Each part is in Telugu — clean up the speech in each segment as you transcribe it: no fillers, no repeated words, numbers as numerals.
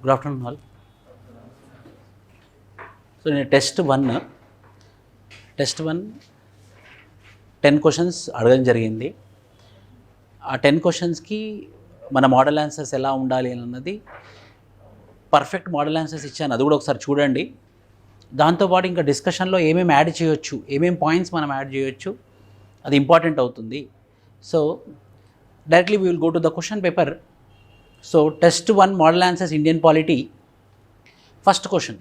Good afternoon all. So in test 1 10 questions అడగడం జరిగింది. ఆ 10 క్వశ్చన్స్కి మన మోడల్ ఆన్సర్స్ ఎలా ఉండాలి అన్నది పర్ఫెక్ట్ మోడల్ ఆన్సర్స్ ఇచ్చాను, అది కూడా ఒకసారి చూడండి. దాంతోపాటు ఇంకా డిస్కషన్లో ఏమేమి యాడ్ చేయొచ్చు, ఏమేమి పాయింట్స్ మనం యాడ్ చేయొచ్చు, అది ఇంపార్టెంట్ అవుతుంది. So directly we will go to the question paper. So test 1 model answers Indian polity. First question,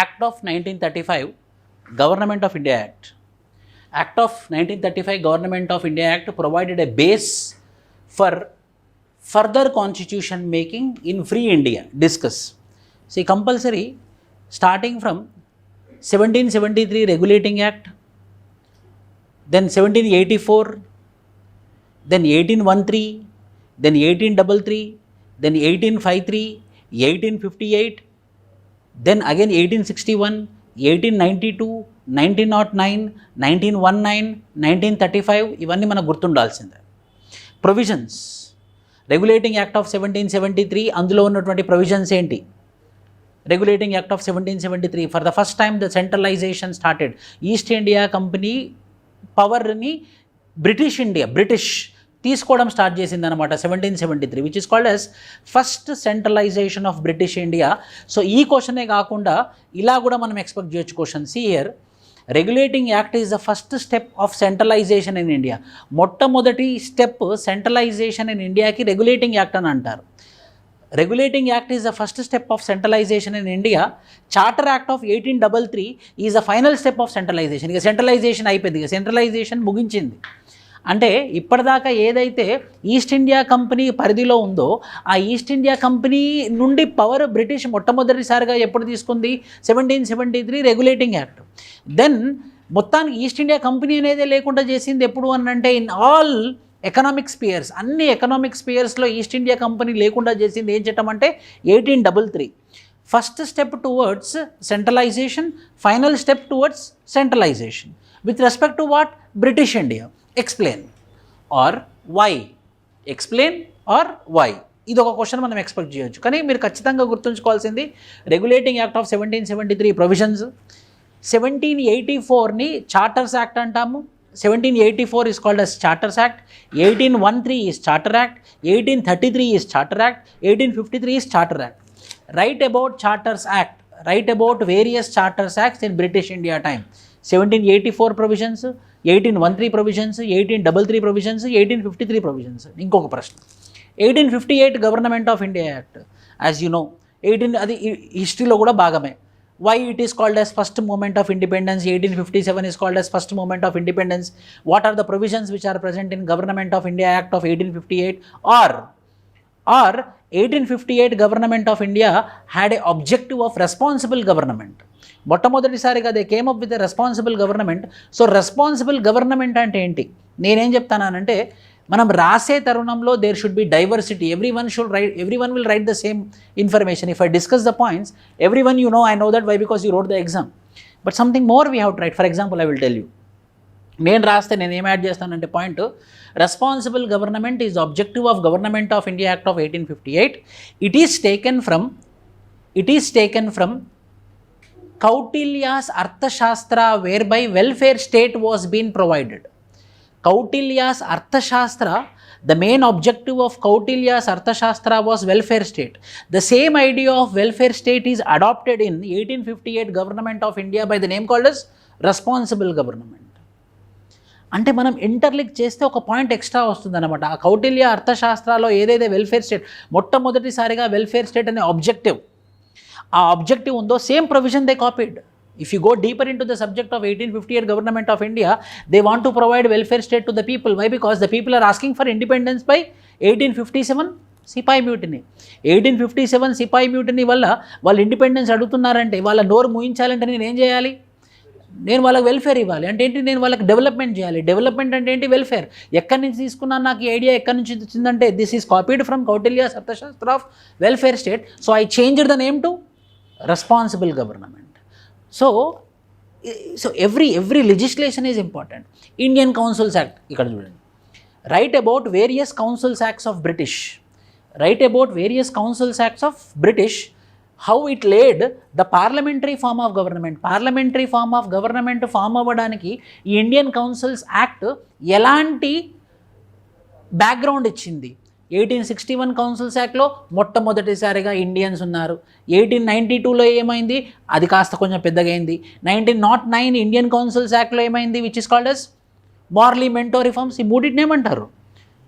Act of 1935 Government of India Act. Act of 1935 Government of India Act provided a base for further constitution making in free India. Discuss. See, compulsory starting from 1773 Regulating Act, then 1784, then 1813, then 1833, then 1853, 1858, then again 1861, 1892, 1909, 1919, 1935, ఇవన్నీ మనకు గుర్తుండాల్సిందే. ప్రొవిజన్స్, రెగ్యులేటింగ్ యాక్ట్ ఆఫ్ 1773, అందులో ఉన్నటువంటి ప్రొవిజన్స్ ఏంటి? Regulating act of 1773, for the first time the centralisation started. East India company పవర్ని బ్రిటిష్ తీసుకోవడం స్టార్ట్ చేసింది అనమాట 1773, which is called as first centralisation of British India. So ఈ క్వశ్చనే కాకుండా ఇలా కూడా మనం ఎక్స్పెక్ట్ చేయొచ్చు question. See here, regulating act is the first step of centralisation in India. మొట్టమొదటి స్టెప్ సెంట్రలైజేషన్ ఇన్ ఇండియాకి రెగ్యులేటింగ్ యాక్ట్ అని అంటారు. Regulating act is the first step of centralisation in India. Charter act of 1833 is the final step of centralisation. ఇక సెంట్రలైజేషన్ అయిపోయింది, ఇక సెంట్రలైజేషన్ ముగించింది. అంటే ఇప్పటిదాకా ఏదైతే ఈస్ట్ ఇండియా కంపెనీ పరిధిలో ఉందో ఆ ఈస్ట్ ఇండియా కంపెనీ నుండి పవర్ బ్రిటిష్ మొట్టమొదటిసారిగా ఎప్పుడు తీసుకుంది? 1773 రెగ్యులేటింగ్ యాక్ట్. దెన్ మొత్తానికి ఈస్ట్ ఇండియా కంపెనీ అనేది లేకుండా చేసింది ఎప్పుడు అని అంటే ఇన్ ఆల్ ఎకనామిక్ స్పియర్స్, అన్ని ఎకనామిక్ స్పియర్స్లో ఈస్ట్ ఇండియా కంపెనీ లేకుండా చేసింది ఏం చట్టం అంటే 1833. First step towards centralization, final step towards centralization with respect to what? British India. Explain or why, explain or why, ఇది ఒక క్వశ్చన్ మనం ఎక్స్పెక్ట్ చేయొచ్చు. కానీ మీరు ఖచ్చితంగా గుర్తుంచుకోవాల్సింది రెగ్యులేటింగ్ యాక్ట్ ఆఫ్ 1773 ప్రొవిజన్స్. 1784ని చార్టర్స్ యాక్ట్ అంటాము. 1784 is called as Charters Act, 1813 is Charter Act, 1833 is Charter Act, 1853 is Charter Act. Write about Charters Act, write about various Charters Acts in British India time. 1784 provisions, 1813 provisions, 1833 provisions, 1853 provisions. ఇంకొక ప్రశ్న, 1858 government of India act. As you know, అది హిస్టరీలో కూడా భాగమే. Why it is called as first moment of independence? 1857 is called as first moment of independence. What are the provisions which are present in Government of India Act of 1858? Or 1858 Government of India had a objective of responsible government. మొట్టమొదటిసారిగా they came up with a responsible government. So responsible government అంటే ఏంటి? నేనేం చెప్తానంటే మనం రాసే తరుణంలో there should be diversity. Everyone will write the same information. If I discuss the points, everyone you know, I know that why, because you wrote the exam. But something more we have to write. For example, I will tell you, నేను రాస్తే నేను ఏం యాడ్ చేస్తానంటే point, responsible government is objective of government of India act of 1858. It is taken from Kautilya's Arthashastra, whereby welfare state was being provided. Kautilya's Arthashastra, the main objective of Kautilya's Arthashastra was welfare state. The same idea of welfare state is adopted in 1858 Government of India by the name called as responsible government. అంటే మనం ఇంటర్లింక్ చేస్తే ఒక పాయింట్ ఎక్స్ట్రా వస్తుంది అనమాట. ఆ కౌటిల్య అర్థశాస్త్రాలో ఏదైతే వెల్ఫేర్ స్టేట్, మొట్టమొదటిసారిగా వెల్ఫేర్ స్టేట్ అనే ఆబ్జెక్టివ్, ఆ ఆబ్జెక్టివ్ ఉందో same provision they copied. If you go deeper into the subject of 1858 Government of India, they want to provide welfare state to the people. Why? Because the people are asking for independence by 1857 Sipayi mutiny. 1857 Sipayi mutiny వల్ల వాళ్ళు ఇండిపెండెన్స్ అడుగుతున్నారంటే, వాళ్ళ నోరు మూయించాలంటే నేను ఏం చేయాలి? నేను వాళ్ళకి వెల్ఫేర్ ఇవ్వాలి. అంటే ఏంటి? నేను వాళ్ళకి డెవలప్మెంట్ చేయాలి. డెవలప్మెంట్ అంటే ఏంటి? వెల్ఫేర్. ఎక్కడి నుంచి తీసుకున్నాను? నాకు ఈ ఐడియా ఎక్కడి నుంచి వచ్చిందంటే this is copied from Kautilya's Arthashastra of welfare state. So I changed the name to responsible government. So every legislation is important. Indian Councils Act, ఇక్కడ చూడండి, write about various councils acts of British. Write about various councils acts of British, how it laid the parliamentary form of government. Parliamentary form of government form అవ్వడానికి ఈ ఇండియన్ కౌన్సిల్స్ యాక్ట్ ఎలాంటి బ్యాక్గ్రౌండ్ ఇచ్చింది. 1861 కౌన్సిల్స్ యాక్ట్లో మొట్టమొదటిసారిగా ఇండియన్స్ ఉన్నారు. 1892లో ఏమైంది, అది కాస్త కొంచెం పెద్దగా అయింది. 1909 ఇండియన్ కౌన్సిల్స్ యాక్ట్లో ఏమైంది, which is called as Morley Minto reforms. ఈ మూడింటిని ఏమంటారు,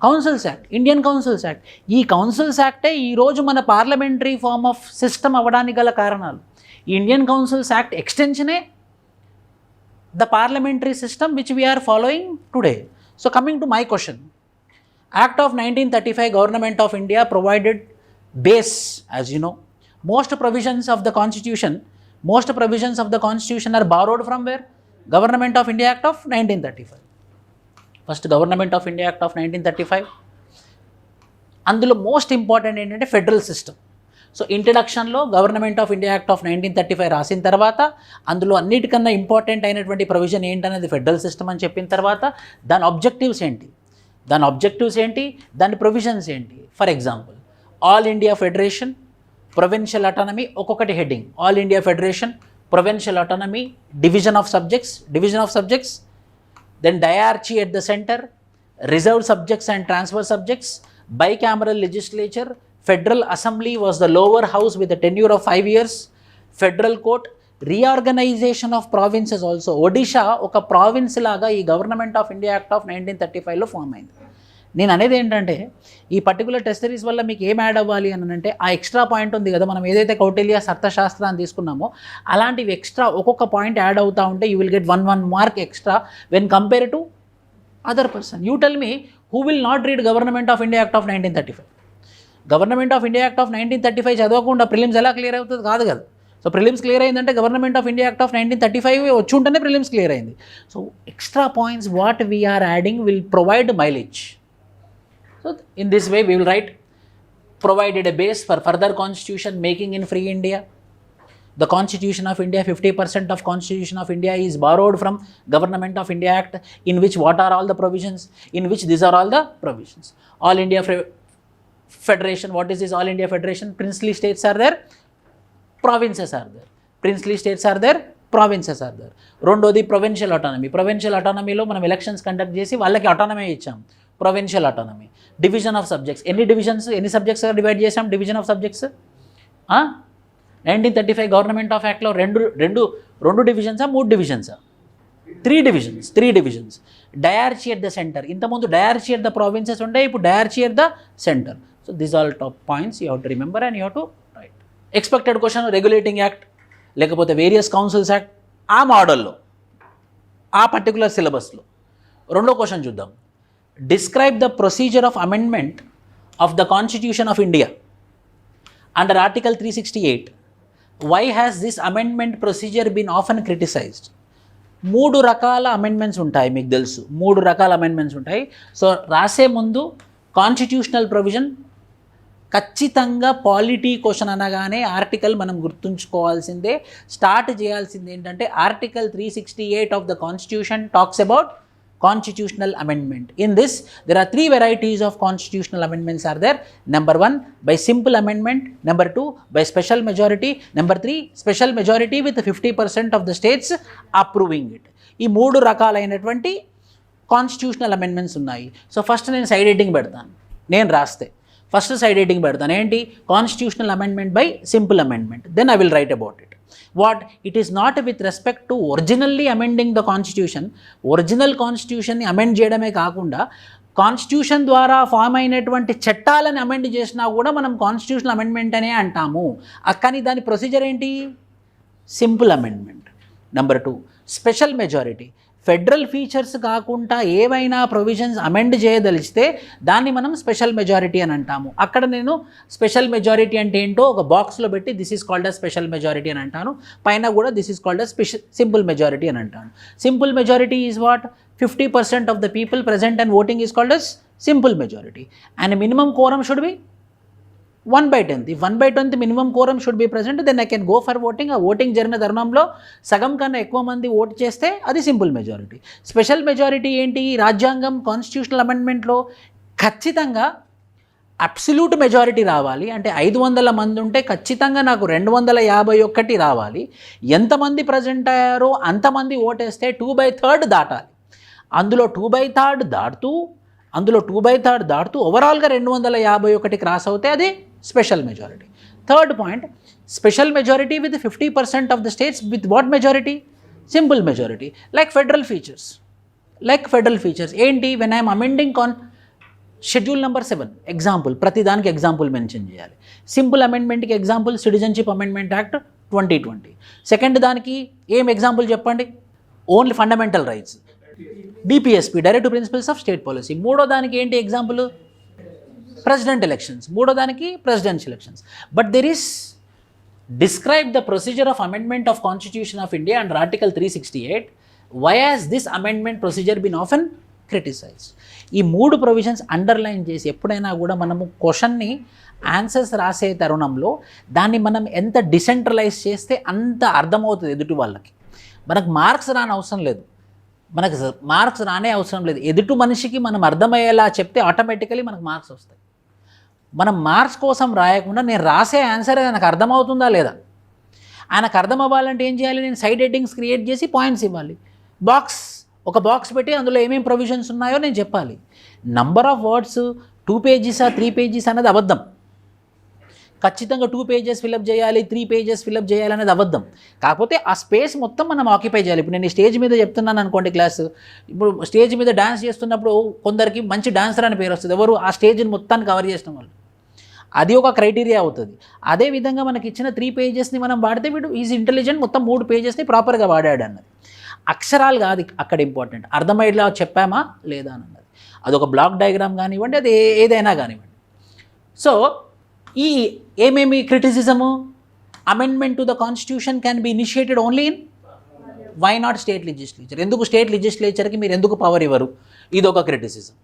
councils act, Indian councils act. ఈ కౌన్సిల్స్ యాక్టే ఈరోజు మన పార్లమెంటరీ ఫార్మ్ ఆఫ్ సిస్టమ్ అవ్వడానికి గల కారణాలు. ఈ ఇండియన్ కౌన్సిల్స్ యాక్ట్ ఎక్స్టెన్షనే the parliamentary system which we are following today. So coming to my question, Act of 1935 Government of India provided base, as you know. Most provisions of the Constitution are borrowed from where? Government of India Act of 1935. First Government of India Act of 1935. అందులో మోస్ట్ ఇంపార్టెంట్ ఏంటంటే ఫెడరల్ సిస్టమ్. సో ఇంట్రడక్షన్లో government of India act of 1935 రాసిన తర్వాత అందులో అన్నిటికన్నా ఇంపార్టెంట్ అయినటువంటి ప్రొవిజన్ ఏంటనేది ఫెడరల్ సిస్టమ్ అని చెప్పిన తర్వాత దాని ఆబ్జెక్టివ్స్ ఏంటి, దాని ప్రొవిజన్స్ ఏంటి. For example, all India federation, provincial autonomy, ఒక్కొక్కటి heading. All India federation, provincial autonomy, division of subjects, then diarchy at the centre, reserve subjects and transfer subjects, bicameral legislature, federal assembly was the lower house with a tenure of 5 years, federal court, reorganisation of provinces also. Odisha ఒక ప్రావిన్స్ లాగా ఈ government of India act of 1935లో ఫామ్ అయింది. నేను అనేది ఏంటంటే ఈ పర్టికులర్ టెస్ట్ సిరీస్ వల్ల మీకు ఏం యాడ్ అవ్వాలి అని అంటే ఆ ఎక్స్ట్రా పాయింట్ ఉంది కదా, మనం ఏదైతే కౌటిల్య అర్థశాస్త్ర అని తీసుకున్నామో అలాంటివి ఎక్స్ట్రా ఒక్కొక్క పాయింట్ యాడ్ అవుతూ ఉంటే you will get 1 mark extra when compare to other person. You tell me who will not read government of India act of 1935? Government of India act of 1935 చదవకుండా ప్రిలిమ్స్ ఎలా క్లియర్ అవుతుంది? కాదు కదా. సో ప్రిలిమ్స్ క్లియర్ అయిందంటే government of India act of 1935 వచ్చి ఉంటేనే ప్రిలిమ్స్ క్లియర్ అయింది. So extra points what we are adding will provide mileage. So in this way we will write provided a base for further constitution making in free India. The Constitution of India, 50% of Constitution of India is borrowed from Government of India Act, in which what are all the provisions? In which these are all the provisions. All India Federation, what is this All India Federation? Princely states are there, provinces are there. Princely states are there, provinces are there. రెండోది ప్రొవిన్షియల్ అటానమీ. ప్రొవిన్షియల్ అటానమీలో మనం ఎలక్షన్స్ కండక్ట్ చేసి వాళ్ళకి అటానమీ ఇచ్చాం, provincial autonomy. Division of subjects, ఎన్ని డివిజన్స్, ఎన్ని సబ్జెక్ట్స్గా డివైడ్ చేసాం division of subjects? 1935 government of యాక్ట్లో రెండు డివిజన్సా, 3 డివిజన్సా? 3 divisions. Diarchy at the centre. ఇంతకుముందు డయార్చీ ఎట్ ద ప్రావిన్సెస్ ఉండే, ఇప్పుడు diarchy at the centre. So these all top points you have to remember and you have to write. Expected question, regulating act లేకపోతే వేరియస్ కౌన్సిల్స్ యాక్ట్, ఆ మోడల్లో ఆ పర్టికులర్ సిలబస్లో. రెండో క్వశ్చన్ చూద్దాం. Describe the procedure of amendment of the constitution of India under article 368. Why has this amendment procedure been often criticized? 3 రకాల అమెండ్మెంట్స్ ఉంటాయి, మీకు తెలుసు 3 రకాల అమెండ్మెంట్స్ ఉంటాయి. సో రాసే ముందు కాన్స్టిట్యూషనల్ ప్రొవిజన్ ఖచ్చితంగా పాలిటీ క్వశ్చన్ అనగానే ఆర్టికల్ మనం గుర్తుంచుకోవాల్సిందే. స్టార్ట్ చేయాల్సింది ఏంటంటే article 368 of the constitution talks about constitutional amendment. In this there are 3 varieties of constitutional amendments are there. Number 1 by simple amendment, number 2 by special majority, number 3 special majority with 50% of the states approving it. ఈ 3 రకాలైనటువంటి కాన్స్టిట్యూషనల్ అమెండ్మెంట్స్ ఉన్నాయి. సో ఫస్ట్ నేను సైడ్ హెడ్డింగ్ పెడతాను, నేను రాస్తే ఫస్ట్ సైడ్ హెడ్డింగ్ పెడతాను ఏంటి, constitutional amendment by simple amendment. Then I will write about it. What? It is not with respect to originally amending the constitution. Original కాన్స్టిట్యూషన్ని అమెండ్ చేయడమే కాకుండా కాన్స్టిట్యూషన్ ద్వారా ఫామ్ అయినటువంటి చట్టాలను అమెండ్ చేసినా కూడా మనం కాన్స్టిట్యూషనల్ అమెండ్మెంట్ అనే అంటాము. కానీ దాని ప్రొసీజర్ ఏంటి, simple amendment. Number 2 special majority. Federal features కాకుండా ఏవైనా ప్రొవిజన్స్ అమెండ్ చేయదలిస్తే దాన్ని మనం స్పెషల్ మెజారిటీ అని అంటాము. అక్కడ నేను స్పెషల్ మెజారిటీ అంటే ఏంటో ఒక బాక్స్లో పెట్టి this is called a special majority అని అంటాను. పైన కూడా this is called a simple majority అని అంటాను. Simple majority is what? 50% of the people present and voting is called as simple majority. And minimum quorum should be 1/10. If 1/10 minimum quorum should be present, then I can go for voting. ఆ ఓటింగ్ జరిగిన తరుణంలో సగం కన్నా ఎక్కువ మంది ఓట్ చేస్తే అది సింపుల్ మెజారిటీ. స్పెషల్ మెజారిటీ ఏంటి? రాజ్యాంగం కాన్స్టిట్యూషనల్ అమెండ్మెంట్లో ఖచ్చితంగా అబ్సల్యూట్ మెజారిటీ రావాలి, అంటే 500 మంది ఉంటే ఖచ్చితంగా నాకు 251 రావాలి. ఎంతమంది ప్రజెంట్ అయ్యారో అంతమంది ఓటేస్తే 2/3 దాటాలి. అందులో 2/3 దాటుతూ ఓవరాల్గా 251 క్రాస్ అవుతే అది special majority. Third point, special majority with 50% of the states with what majority? Simple majority, like federal features. ఏంటి? When I'm amending on schedule number 7 example, ప్రతి దానికి ఎగ్జాంపుల్ మెన్షన్ చేయాలి. సింపుల్ అమెండ్మెంట్కి example citizenship amendment act 2020. Second దానికి ఏం ఎగ్జాంపుల్ చెప్పండి? Only fundamental rights, DPSP, direct principles of state policy. మూడో దానికి ఏంటి ఎగ్జాంపుల్? President elections. మూడో దానికి presidential elections. But there is describe the procedure of amendment of Constitution of India under Article 368. Why has this amendment procedure been often criticized? ఈ 3 ప్రొవిజన్స్ అండర్లైన్ చేసి ఎప్పుడైనా కూడా మనము క్వశ్చన్ని ఆన్సర్స్ రాసే తరుణంలో దాన్ని మనం ఎంత డిసెంట్రలైజ్ చేస్తే అంత అర్థమవుతుంది ఎదుటి వాళ్ళకి. మనకు మార్క్స్ రాని అవసరం లేదు, ఎదుటి మనిషికి మనం అర్థమయ్యేలా చెప్తే ఆటోమేటికలీ మనకు మార్క్స్ వస్తాయి. మనం మార్క్స్ కోసం రాయకుండా నేను రాసే ఆన్సర్ ఆయనకు అర్థమవుతుందా లేదా, ఆయనకు అర్థం అవ్వాలంటే ఏం చేయాలి? నేను సైడ్ హెడ్డింగ్స్ క్రియేట్ చేసి పాయింట్స్ ఇవ్వాలి. ఒక బాక్స్ పెట్టి అందులో ఏమేమి ప్రొవిజన్స్ ఉన్నాయో నేను చెప్పాలి. నంబర్ ఆఫ్ వర్డ్స్ 2 పేజెసా 3 పేజెస్ అనేది అబద్ధం. ఖచ్చితంగా 2 పేజెస్ ఫిలప్ చేయాలి, 3 పేజెస్ ఫిలప్ చేయాలి అనేది అబద్ధం. కాకపోతే ఆ స్పేస్ మొత్తం మనం ఆక్యుపై చేయాలి. ఇప్పుడు నేను స్టేజ్ మీద చెప్తున్నాను అనుకోండి క్లాసు, ఇప్పుడు స్టేజ్ మీద డాన్స్ చేస్తున్నప్పుడు కొందరికి మంచి డాన్సర్ అని పేరు వస్తుంది. ఎవరు? ఆ స్టేజ్ని మొత్తాన్ని కవర్ చేసిన వాళ్ళు. అది ఒక క్రైటీరియా అవుతుంది. అదేవిధంగా మనకి ఇచ్చిన 3 పేజెస్ని మనం వాడితే వీడు ఈజ్ ఇంటెలిజెంట్, మొత్తం 3 పేజెస్ని ప్రాపర్గా వాడాడు అన్నది. అక్షరాలు కాదు అక్కడ ఇంపార్టెంట్, అర్థమయ్యేలా చెప్పామా లేదా అన్నది. అదొక బ్లాక్ డయాగ్రామ్ కానివ్వండి, అది ఏదైనా కానివ్వండి. సో ఈ ఏమేమి criticism? Amendment to the constitution can be initiated only in why not state legislature. ఎందుకు స్టేట్ లెజిస్లేచర్కి మీరు ఎందుకు పవర్ ఇవ్వరు? ఇదొక criticism.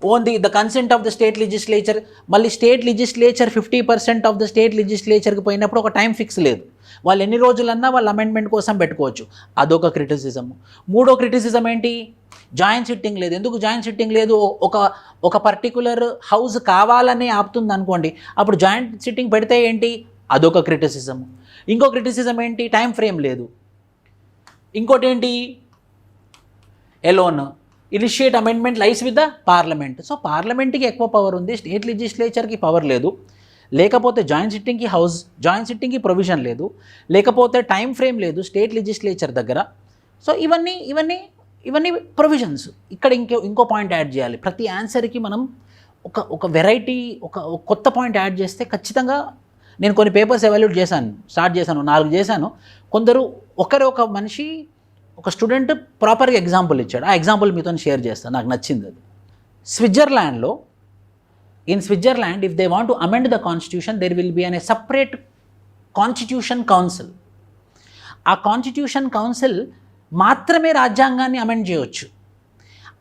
Only the consent of the state legislature. మళ్ళీ state legislature 50% of the state లెజిస్లేచర్కి పోయినప్పుడు ఒక టైం ఫిక్స్ లేదు, వాళ్ళు ఎన్ని రోజులన్నా వాళ్ళు అమెండ్మెంట్ కోసం పెట్టుకోవచ్చు. అదొక క్రిటిసిజము. మూడో క్రిటిసిజం ఏంటి? జాయింట్ సిట్టింగ్ లేదు. ఎందుకు జాయింట్ సిట్టింగ్ లేదు? ఒక పర్టికులర్ హౌస్ కావాలనే ఆపుతుంది అనుకోండి, అప్పుడు జాయింట్ సిట్టింగ్ పెడితే ఏంటి? అదొక క్రిటిసిజము. ఇంకో క్రిటిసిజం ఏంటి? టైం ఫ్రేమ్ లేదు. ఇంకోటి ఏంటి? Alone initiate amendment lies with the parliament. So పార్లమెంట్కి ఎక్కువ పవర్ ఉంది, స్టేట్ లెజిస్లేచర్కి పవర్ లేదు. లేకపోతే జాయింట్ సిట్టింగ్కి ప్రొవిజన్ లేదు, లేకపోతే టైం ఫ్రేమ్ లేదు స్టేట్ లెజిస్లేచర్ దగ్గర. సో ఇవన్నీ ప్రొవిజన్స్. ఇక్కడ ఇంకో పాయింట్ యాడ్ చేయాలి. ప్రతి ఆన్సర్కి మనం ఒక వెరైటీ, ఒక కొత్త పాయింట్ యాడ్ చేస్తే ఖచ్చితంగా. నేను కొన్ని పేపర్స్ ఎవాల్యూట్ స్టార్ట్ చేశాను, 4 చేశాను. కొందరు ఒక మనిషి, ఒక స్టూడెంట్ ప్రాపర్గా ఎగ్జాంపుల్ ఇచ్చాడు. ఆ ఎగ్జాంపుల్ మీతో షేర్ చేస్తాను, నాకు నచ్చింది అది. In Switzerland if they want to amend the constitution there will be an separate constitution council. ఆ కాన్స్టిట్యూషన్ కౌన్సిల్ మాత్రమే రాజ్యాంగాన్ని అమెండ్ చేయవచ్చు.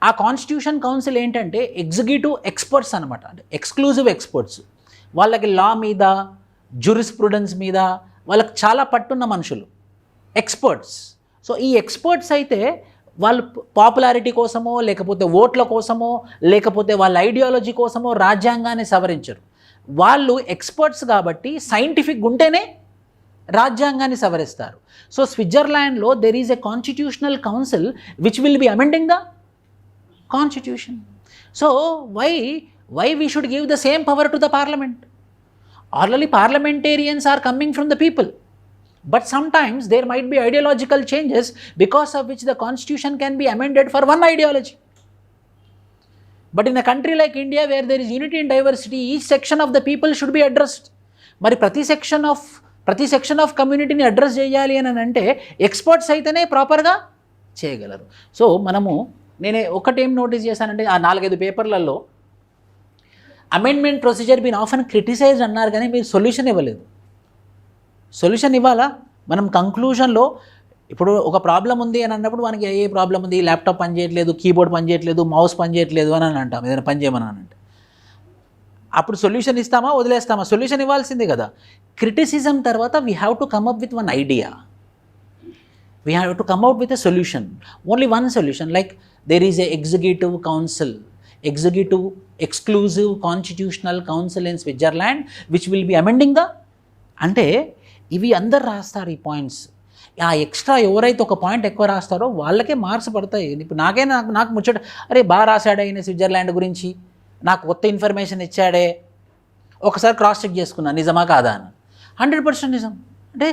ఆ కాన్స్టిట్యూషన్ కౌన్సిల్ ఏంటంటే ఎగ్జిక్యూటివ్ ఎక్స్పర్ట్స్ అనమాట, అంటే ఎక్స్క్లూజివ్ ఎక్స్పర్ట్స్. వాళ్ళకి లా మీద, జ్యూరిస్ప్రుడెన్స్ మీద వాళ్ళకి చాలా పట్టున్న మనుషులు, ఎక్స్పర్ట్స్. సో ఈ ఎక్స్పర్ట్స్ అయితే వాళ్ళు పాపులారిటీ కోసమో, లేకపోతే ఓట్ల కోసమో, లేకపోతే వాళ్ళ ఐడియాలజీ కోసమో రాజ్యాంగాన్ని సవరించరు. వాళ్ళు ఎక్స్పర్ట్స్ కాబట్టి సైంటిఫిక్ ఉంటేనే రాజ్యాంగాన్ని సవరిస్తారు. సో స్విట్జర్లాండ్లో there is a constitutional council which will be amending the constitution. So why we should give the same power to the parliament? Already parliamentarians are coming from the people. But sometimes there might be ideological changes because of which the constitution can be amended for one ideology. But in a country like India where there is unity and diversity, each section of the people should be addressed. మరి ప్రతి సెక్షన్ ఆఫ్ కమ్యూనిటీని అడ్రస్ చేయాలి అని అంటే ఎక్స్పర్ట్స్ అయితేనే ప్రాపర్గా చేయగలరు. సో నేనే ఒకటేం నోటీస్ చేశానంటే ఆ 4-5 పేపర్లలో amendment procedure been often criticize అన్నారు, కానీ మీరు సొల్యూషన్ ఇవ్వలేదు. సొల్యూషన్ ఇవ్వాలా? మనం కంక్లూజన్లో ఇప్పుడు ఒక ప్రాబ్లం ఉంది అని అన్నప్పుడు మనకి ఏ ప్రాబ్లం ఉంది, ల్యాప్టాప్ పనిచేయట్లేదు, కీబోర్డ్ పనిచేయట్లేదు, మౌస్ పనిచేయట్లేదు అని అంటాం, ఏదైనా పని చేయమని అంటే అప్పుడు సొల్యూషన్ ఇస్తామా వదిలేస్తామా? సొల్యూషన్ ఇవ్వాల్సిందే కదా. క్రిటిసిజం తర్వాత we have to come up with one idea, we have to come out with a solution, only one solution. Like there is a executive council. Executive exclusive constitutional council in Switzerland which will be amending the, అంటే ఇవి అందరు రాస్తారు ఈ పాయింట్స్. ఆ ఎక్స్ట్రా ఎవరైతే ఒక పాయింట్ ఎక్కువ రాస్తారో వాళ్ళకే మార్క్స్ పడతాయి. ఇప్పుడు నాకు ముచ్చట, అరే బాగా రాశాడే ఈయన స్విట్జర్లాండ్ గురించి, నాకు కొత్త ఇన్ఫర్మేషన్ ఇచ్చాడే, ఒకసారి క్రాస్ చెక్ చేసుకున్నా నిజమా కాదా అని. 100% నిజం. అంటే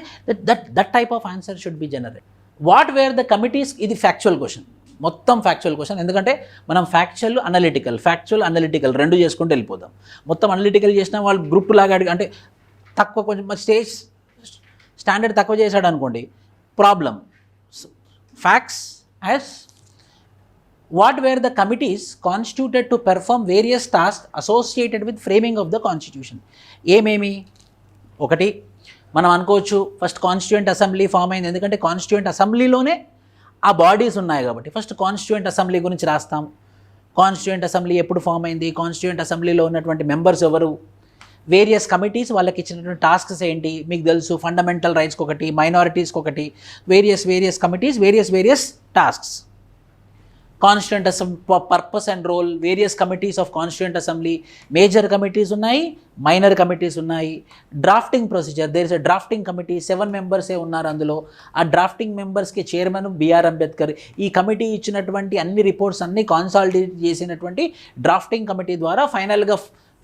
that type of answer should be generate. What where the committees, ఇది ఫ్యాక్చువల్ క్వశ్చన్, మొత్తం ఫ్యాక్చువల్ క్వశ్చన్. ఎందుకంటే మనం ఫ్యాక్చువల్ అనలిటికల్ రెండు చేసుకుంటూ వెళ్ళిపోదాం. మొత్తం అనలిటికల్ చేసిన వాళ్ళు గ్రూప్ లాగా అడిగి, అంటే తక్కువ కొంచెం స్టేజ్ స్టాండర్డ్ తక్కువ చేశాడు అనుకోండి, problem. Facts as what where the committees constituted to perform various task associated with framing of the constitution. ఏమేమి? ఒకటి మనం అనుకోవచ్చు, ఫస్ట్ కాన్స్టిట్యూయెంట్ అసెంబ్లీ ఫామ్ అయింది, ఎందుకంటే కాన్స్టిట్యూయెంట్ అసెంబ్లీలోనే ఆ బాడీస్ ఉన్నాయి కాబట్టి ఫస్ట్ కాన్స్టిట్యూయెంట్ అసెంబ్లీ గురించి రాస్తాం. కాన్స్టిట్యూయెంట్ అసెంబ్లీ ఎప్పుడు ఫామ్ అయింది, కాన్స్టిట్యూయెంట్ అసెంబ్లీలో ఉన్నటువంటి మెంబర్స్ ఎవరు, వేరియస్ కమిటీస్ వాళ్ళకి ఇచ్చినటువంటి టాస్క్స్ ఏంటి, మీకు తెలుసు. ఫండమెంటల్ రైట్స్కి ఒకటి, మైనారిటీస్కి ఒకటి, various committees, various tasks. Constituent assembly purpose and role, various committees of constituent assembly, major committees ఉన్నాయి, మైనర్ కమిటీస్ ఉన్నాయి. Drafting procedure, there is a drafting committee, 7 మెంబర్సే ఉన్నారు అందులో. ఆ డ్రాఫ్టింగ్ మెంబర్స్కి చైర్మన్ బిఆర్ అంబేద్కర్. ఈ కమిటీ ఇచ్చినటువంటి అన్ని రిపోర్ట్స్ అన్ని కాన్సాలిడేట్ చేసినటువంటి డ్రాఫ్టింగ్ కమిటీ ద్వారా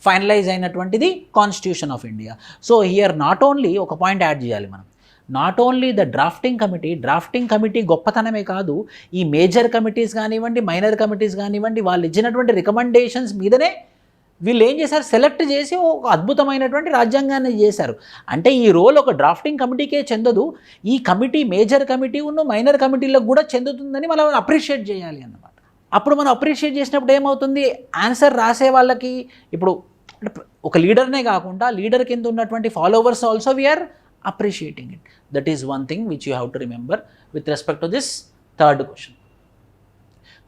ఫైనలైజ్ అయినటువంటిది constitution of India. So here not only ఒక పాయింట్ యాడ్ చేయాలి మనం, not only the drafting committee గొప్పతనమే కాదు, ఈ మేజర్ కమిటీస్ కానివ్వండి, మైనర్ కమిటీస్ కానివ్వండి, వాళ్ళు ఇచ్చినటువంటి రికమెండేషన్స్ మీదనే వీళ్ళు ఏం చేశారు, సెలెక్ట్ చేసి ఒక అద్భుతమైనటువంటి రాజ్యాంగాన్ని చేశారు. అంటే ఈ రోల్ ఒక డ్రాఫ్టింగ్ కమిటీకే చెందదు, ఈ కమిటీ మేజర్ కమిటీ ఉన్న మైనర్ కమిటీలకు కూడా చెందుతుందని మనం అప్రిషియేట్ చేయాలి అన్నమాట. అప్పుడు మనం అప్రిషియేట్ చేసినప్పుడు ఏమవుతుంది, ఆన్సర్ రాసే వాళ్ళకి, ఇప్పుడు ఒక లీడర్నే కాకుండా లీడర్ కింద ఉన్నటువంటి followers also we are appreciating it. That is one thing which you have to remember with respect to this third question.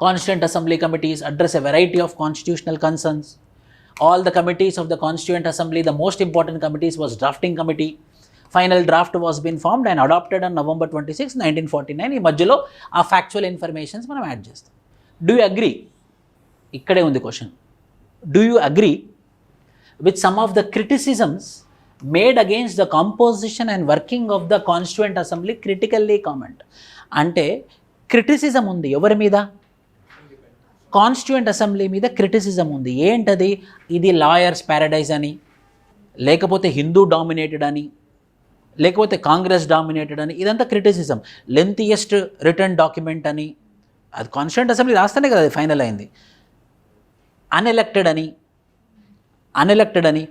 Constituent Assembly committees address a variety of constitutional concerns. All the committees of the Constituent Assembly, the most important committees was drafting committee. Final draft was been formed and adopted on November 26, 1949. ఈ మధ్యలో ఆ ఫ్యాక్చువల్ ఇన్ఫర్మేషన్స్ మనం యాడ్ చేస్తాం. Do you agree? ఇక్కడే ఉంది question. Do you agree with some of the criticisms made against the composition and working of the Constituent Assembly? Critically comment. అంటే క్రిటిసిజం ఉంది ఎవరి మీద, కాన్స్టిట్యూయెంట్ అసెంబ్లీ మీద క్రిటిసిజం ఉంది. ఏంటది, ఇది లాయర్స్ ప్యారడైజ్ అని, లేకపోతే హిందూ డామినేటెడ్ అని, లేకపోతే కాంగ్రెస్ డామినేటెడ్ అని, ఇదంతా క్రిటిసిజం. లెంతియెస్ట్ రిటర్న్ డాక్యుమెంట్ అని, అది కాన్స్టిట్యూయెంట్ అసెంబ్లీ రాస్తేనే కదా అది ఫైనల్ అయింది. అన్ఎలెక్టెడ్ అని,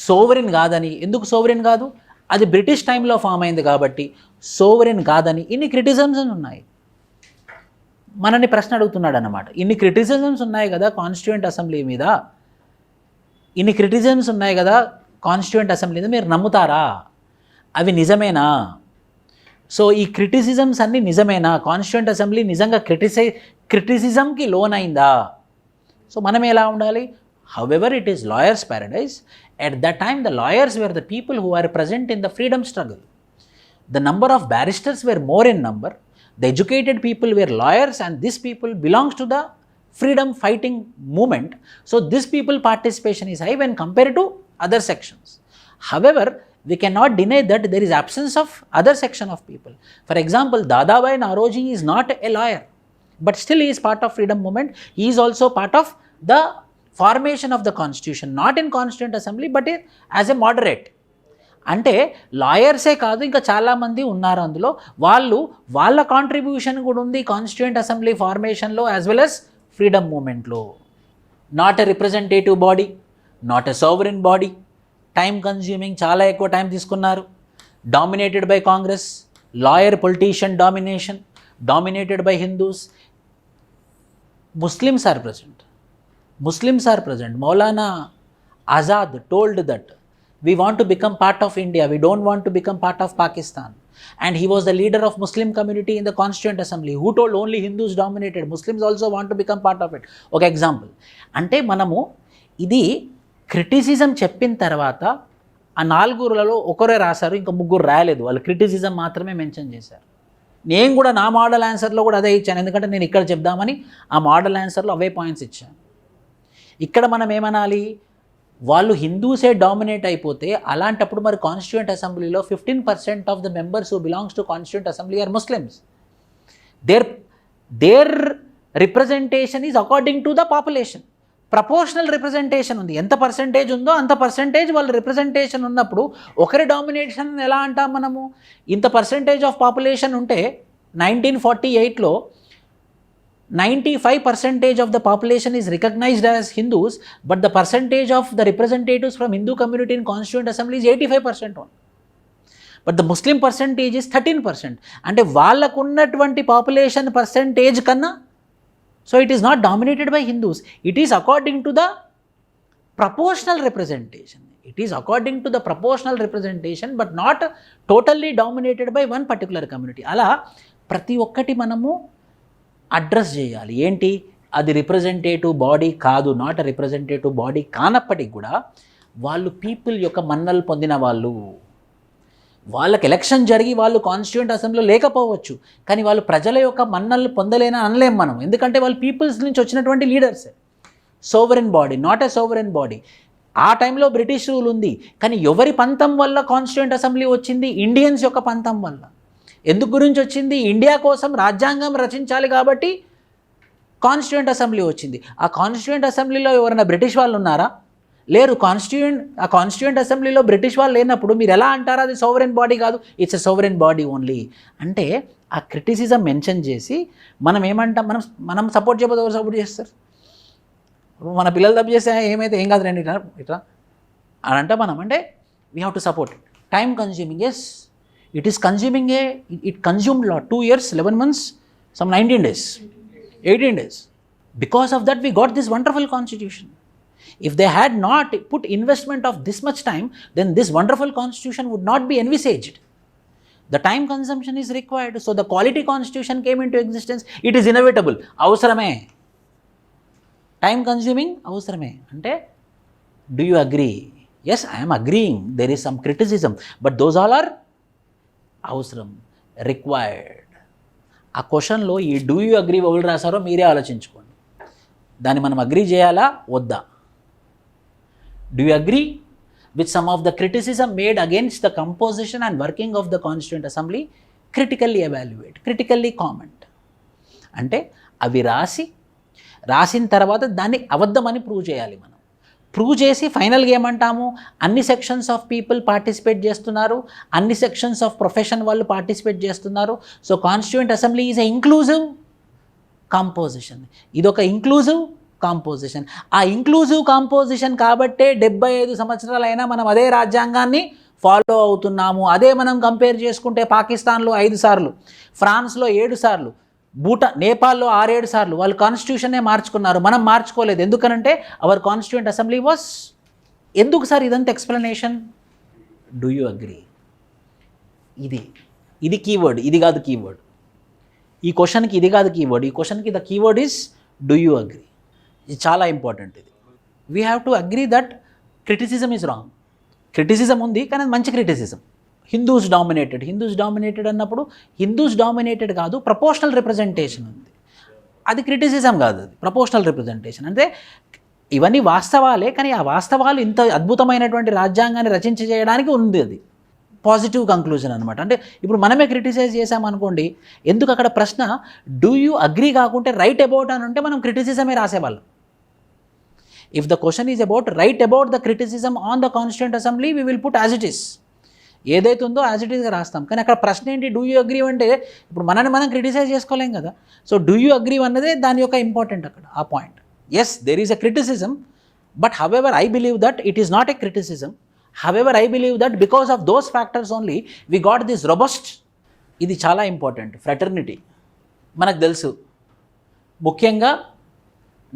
సోవరెన్ కాదని. ఎందుకు సోవరెన్ కాదు, అది బ్రిటిష్ టైంలో ఫామ్ అయింది కాబట్టి సోవరెన్ కాదని. ఇన్ని క్రిటిసిజమ్స్ ఉన్నాయి. మనని ప్రశ్న అడుగుతున్నాడు అన్నమాట, ఇన్ని క్రిటిసిజమ్స్ ఉన్నాయి కదా కాన్స్టిట్యూయెంట్ అసెంబ్లీ మీద, ఇన్ని క్రిటిసిజమ్స్ ఉన్నాయి కదా కాన్స్టిట్యూయెంట్ అసెంబ్లీ మీద, మీరు నమ్ముతారా, అవి నిజమేనా? సో ఈ క్రిటిసిజమ్స్ అన్నీ నిజమేనా, కాన్స్టిట్యూయెంట్ అసెంబ్లీ నిజంగా క్రిటిసిజంకి లోన్ అయిందా? సో మనం ఎలా ఉండాలి? However, it is lawyers' paradise. At that time, the lawyers were the people who were present in the freedom struggle. The number of barristers were more in number. The educated people were lawyers, and these people belongs to the freedom fighting movement. So, this people participation is high when compared to other sections. However, we cannot deny that there is absence of other section of people. For example, Dadabhai Naoroji is not a lawyer, but still he is part of freedom movement. He is also part of the formation of the constitution, not in constituent assembly but as a moderate. అంటే లాయర్సే కాదు ఇంకా చాలామంది ఉన్నారు అందులో, వాళ్ళ కాంట్రిబ్యూషన్ కూడా ఉంది కాన్స్టిట్యూయెంట్ అసెంబ్లీ ఫార్మేషన్లో యాజ్ వెల్ యాజ్ ఫ్రీడమ్ మూమెంట్లో. Not a representative body, not a sovereign body, time consuming, చాలా ఎక్కువ టైం తీసుకున్నారు. Dominated by Congress, lawyer politician domination, dominated by Hindus. Muslims are present. Maulana Azad told that we want to become part of India, we don't want to become part of Pakistan. And he was the leader of Muslim community in the Constituent Assembly, who told only Hindus dominated, Muslims also want to become part of it. ఒక ఎగ్జాంపుల్. అంటే మనము ఇది క్రిటిసిజం చెప్పిన తర్వాత ఆ 4 ఒకరే రాశారు, ఇంకా 3 రాయలేదు, వాళ్ళు క్రిటిసిజం మాత్రమే మెన్షన్ చేశారు. నేను కూడా నా మోడల్ ఆన్సర్లో కూడా అదే ఇచ్చాను, ఎందుకంటే నేను ఇక్కడ చెప్దామని ఆ మోడల్ ఆన్సర్లో అవే పాయింట్స్ ఇచ్చాను. ఇక్కడ మనం ఏమనాలి, వాళ్ళు హిందూసే డామినేట్ అయిపోతే అలాంటప్పుడు మరి కాన్స్టిట్యూయెంట్ అసెంబ్లీలో 15% of the members who belongs to constituent assembly are Muslims. Their representation is according to the population. Proportional representation ఉంది, ఎంత పర్సంటేజ్ ఉందో అంత పర్సంటేజ్ వాళ్ళ రిప్రజెంటేషన్ ఉన్నప్పుడు ఒకరి డామినేషన్ ఎలా అంటాం మనము? ఇంత పర్సంటేజ్ ఆఫ్ పాపులేషన్ ఉంటే 1948లో 95% of the population is recognized as Hindus, but the percentage of the representatives from Hindu community in Constituent Assembly is 85% only. But the Muslim percentage is 13%. అంటే వాళ్ళకున్నటువంటి పాపులేషన్ పర్సంటేజ్ కన్నా, so it is not dominated by Hindus, it is according to the proportional representation. It is according to the proportional representation but not totally dominated by one particular community. అలా ప్రతి ఒక్కటి మనము అడ్రస్ చేయాలి. ఏంటి అది రిప్రజెంటేటివ్ బాడీ కాదు, నాట్ రిప్రజెంటేటివ్ బాడీ కానప్పటికి కూడా వాళ్ళు పీపుల్ యొక్క మన్నలు పొందిన వాళ్ళు. వాళ్ళకి ఎలక్షన్ జరిగి వాళ్ళు కాన్స్టిట్యూయెంట్ అసెంబ్లీలో లేకపోవచ్చు, కానీ వాళ్ళు ప్రజల యొక్క మన్నలు పొందలేని అనలేం మనం, ఎందుకంటే వాళ్ళు పీపుల్స్ నుంచి వచ్చినటువంటి leaders. Sovereign body, not a sovereign body. ఆ టైంలో బ్రిటిష్ రూల్ ఉంది, కానీ ఎవరి పంతం వల్ల కాన్స్టిట్యూయెంట్ అసెంబ్లీ వచ్చింది? ఇండియన్స్ యొక్క పంతం వల్ల. ఎందుకు గురించి వచ్చింది? ఇండియా కోసం రాజ్యాంగం రచించాలి కాబట్టి కాన్స్టిట్యూయెంట్ అసెంబ్లీ వచ్చింది. ఆ కాన్స్టిట్యూయెంట్ అసెంబ్లీలో ఎవరైనా బ్రిటిష్ వాళ్ళు ఉన్నారా? లేరు. ఆ కాన్స్టిట్యూయెంట్ అసెంబ్లీలో బ్రిటిష్ వాళ్ళు లేనప్పుడు మీరు ఎలా అంటారు అది సోవరెన్ బాడీ కాదు? It's a sovereign body only. అంటే ఆ క్రిటిసిజం మెన్షన్ చేసి మనం ఏమంటాం, మనం సపోర్ట్ చేయకపోతే ఎవరు సపోర్ట్ చేస్తారు? మన పిల్లలు తప్పు చేస్తే ఏమైతే ఏం కాదు రండి ఇట్లా అని అంటే మనం అంటే we have to support it. Time consuming, yes it is consuming it consumed lot, 2 years 11 months, some 19 days, 18 days. Because of that we got this wonderful constitution. If they had not put investment of this much time, then this wonderful constitution would not be envisaged. The time consumption is required, so the quality constitution came into existence. It is inevitable, avasarame. Time consuming, avasarame. Ante do you agree? Yes, I am agreeing, there is some criticism, but those all are అవసరం, రిక్వైర్డ్. ఆ క్వశ్చన్లో ఈ డూ యూ అగ్రీ ఎవరు రాశారో మీరే ఆలోచించుకోండి. దాన్ని మనం అగ్రీ చేయాలా వద్దా? Do you agree with some of the criticism made against the composition and working of the constituent assembly? Critically evaluate, critically comment. అంటే అవి రాసిన తర్వాత దాన్ని అబద్ధమని ప్రూవ్ చేయాలి. మనం ప్రూవ్ చేసి ఫైనల్గా ఏమంటాము, అన్ని సెక్షన్స్ ఆఫ్ పీపుల్ పార్టిసిపేట్ చేస్తున్నారు, అన్ని సెక్షన్స్ ఆఫ్ ప్రొఫెషన్ వాళ్ళు పార్టిసిపేట్ చేస్తున్నారు. So constituent assembly is a inclusive composition. ఇదొక ఇంక్లూజివ్ కాంపోజిషన్. ఆ ఇంక్లూజివ్ కాంపోజిషన్ కాబట్టే 75 సంవత్సరాలైనా మనం అదే రాజ్యాంగాన్ని ఫాలో అవుతున్నాము. అదే మనం కంపేర్ చేసుకుంటే పాకిస్తాన్లో 5 సార్లు, ఫ్రాన్స్లో 7 సార్లు, నేపాల్లో 6-7 సార్లు వాళ్ళు కాన్స్టిట్యూషనే మార్చుకున్నారు, మనం మార్చుకోలేదు. ఎందుకనంటే అవర్ కాన్స్టిట్యూయెంట్ అసెంబ్లీ వాస్. ఎందుకు సార్ ఇదంతా ఎక్స్ప్లెనేషన్? Do you agree? ఇది కీవర్డ్, ఇది కాదు కీవర్డ్. ఈ క్వశ్చన్కి ఇది కాదు కీవర్డ్, ఈ క్వశ్చన్కి the keyword is do you agree. ఇది చాలా ఇంపార్టెంట్. ఇది we have to agree that criticism is wrong. Criticism ఉంది, కానీ అది మంచి క్రిటిసిజం. హిందూస్ డామినేటెడ్ అన్నప్పుడు హిందూస్ డామినేటెడ్ కాదు, ప్రపోర్షనల్ రిప్రజెంటేషన్ ఉంది. అది క్రిటిసిజం కాదు, అది ప్రపోర్షనల్ రిప్రజెంటేషన్. అంటే ఇవన్నీ వాస్తవాలే, కానీ ఆ వాస్తవాలు ఇంత అద్భుతమైనటువంటి రాజ్యాంగాన్ని రచించేయడానికి ఉంది. అది పాజిటివ్ కంక్లూజన్ అనమాట. అంటే ఇప్పుడు మనమే క్రిటిసైజ్ చేసామనుకోండి, ఎందుకు అక్కడ ప్రశ్న డూ యూ అగ్రీ కాకుంటే రైట్ అబౌట్ అని ఉంటే మనం క్రిటిసిజమే రాసేవాళ్ళం. If the question is about write about the criticism on the constituent assembly, we will put as it is. ఏదైతే ఉందో యాజ్ ఇట్ ఈస్గా రాస్తాం. కానీ అక్కడ ప్రశ్న ఏంటి, డూ యూ అగ్రీ అంటే ఇప్పుడు మనల్ని మనం క్రిటిసైజ్ చేసుకోలేం కదా. సో డూ యూ అగ్రీ అన్నదే దాని యొక్క ఇంపార్టెంట్ అక్కడ, ఆ point. Yes, there is a criticism, but however I believe that it is not a criticism. However I believe that because of those factors only we got this robust. ఇది చాలా ఇంపార్టెంట్. ఫ్రెటర్నిటీ మనకు తెలుసు, ముఖ్యంగా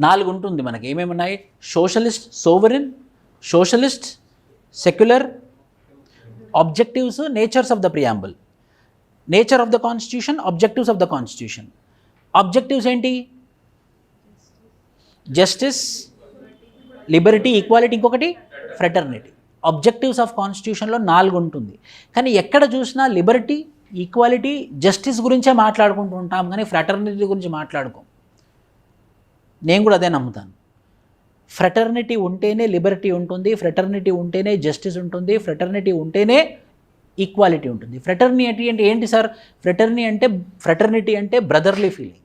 4 ఉంటుంది మనకి. ఏమేమి ఉన్నాయి? Socialist, sovereign, socialist, secular, objectives, natures of the preamble, nature of the constitution, objectives of the constitution. Objectives ఏంటి? జస్టిస్, లిబర్టీ, ఈక్వాలిటీ, ఇంకొకటి ఫ్రెటర్నిటీ. ఆబ్జెక్టివ్స్ ఆఫ్ కాన్స్టిట్యూషన్లో 4 ఉంటుంది. కానీ ఎక్కడ చూసినా లిబర్టీ, ఈక్వాలిటీ, జస్టిస్ గురించే మాట్లాడుకుంటూ ఉంటాం, కానీ ఫ్రెటర్నిటీ గురించి మాట్లాడుకోం. నేను కూడా అదే నమ్ముతాను. ఫ్రెటర్నిటీ ఉంటేనే లిబర్టీ ఉంటుంది, ఫ్రెటర్నిటీ ఉంటేనే జస్టిస్ ఉంటుంది, ఫ్రెటర్నిటీ ఉంటేనే ఈక్వాలిటీ ఉంటుంది. ఫ్రెటర్నిటీ అంటే ఏంటి సార్? ఫ్రెటర్నిటీ అంటే brotherly feeling.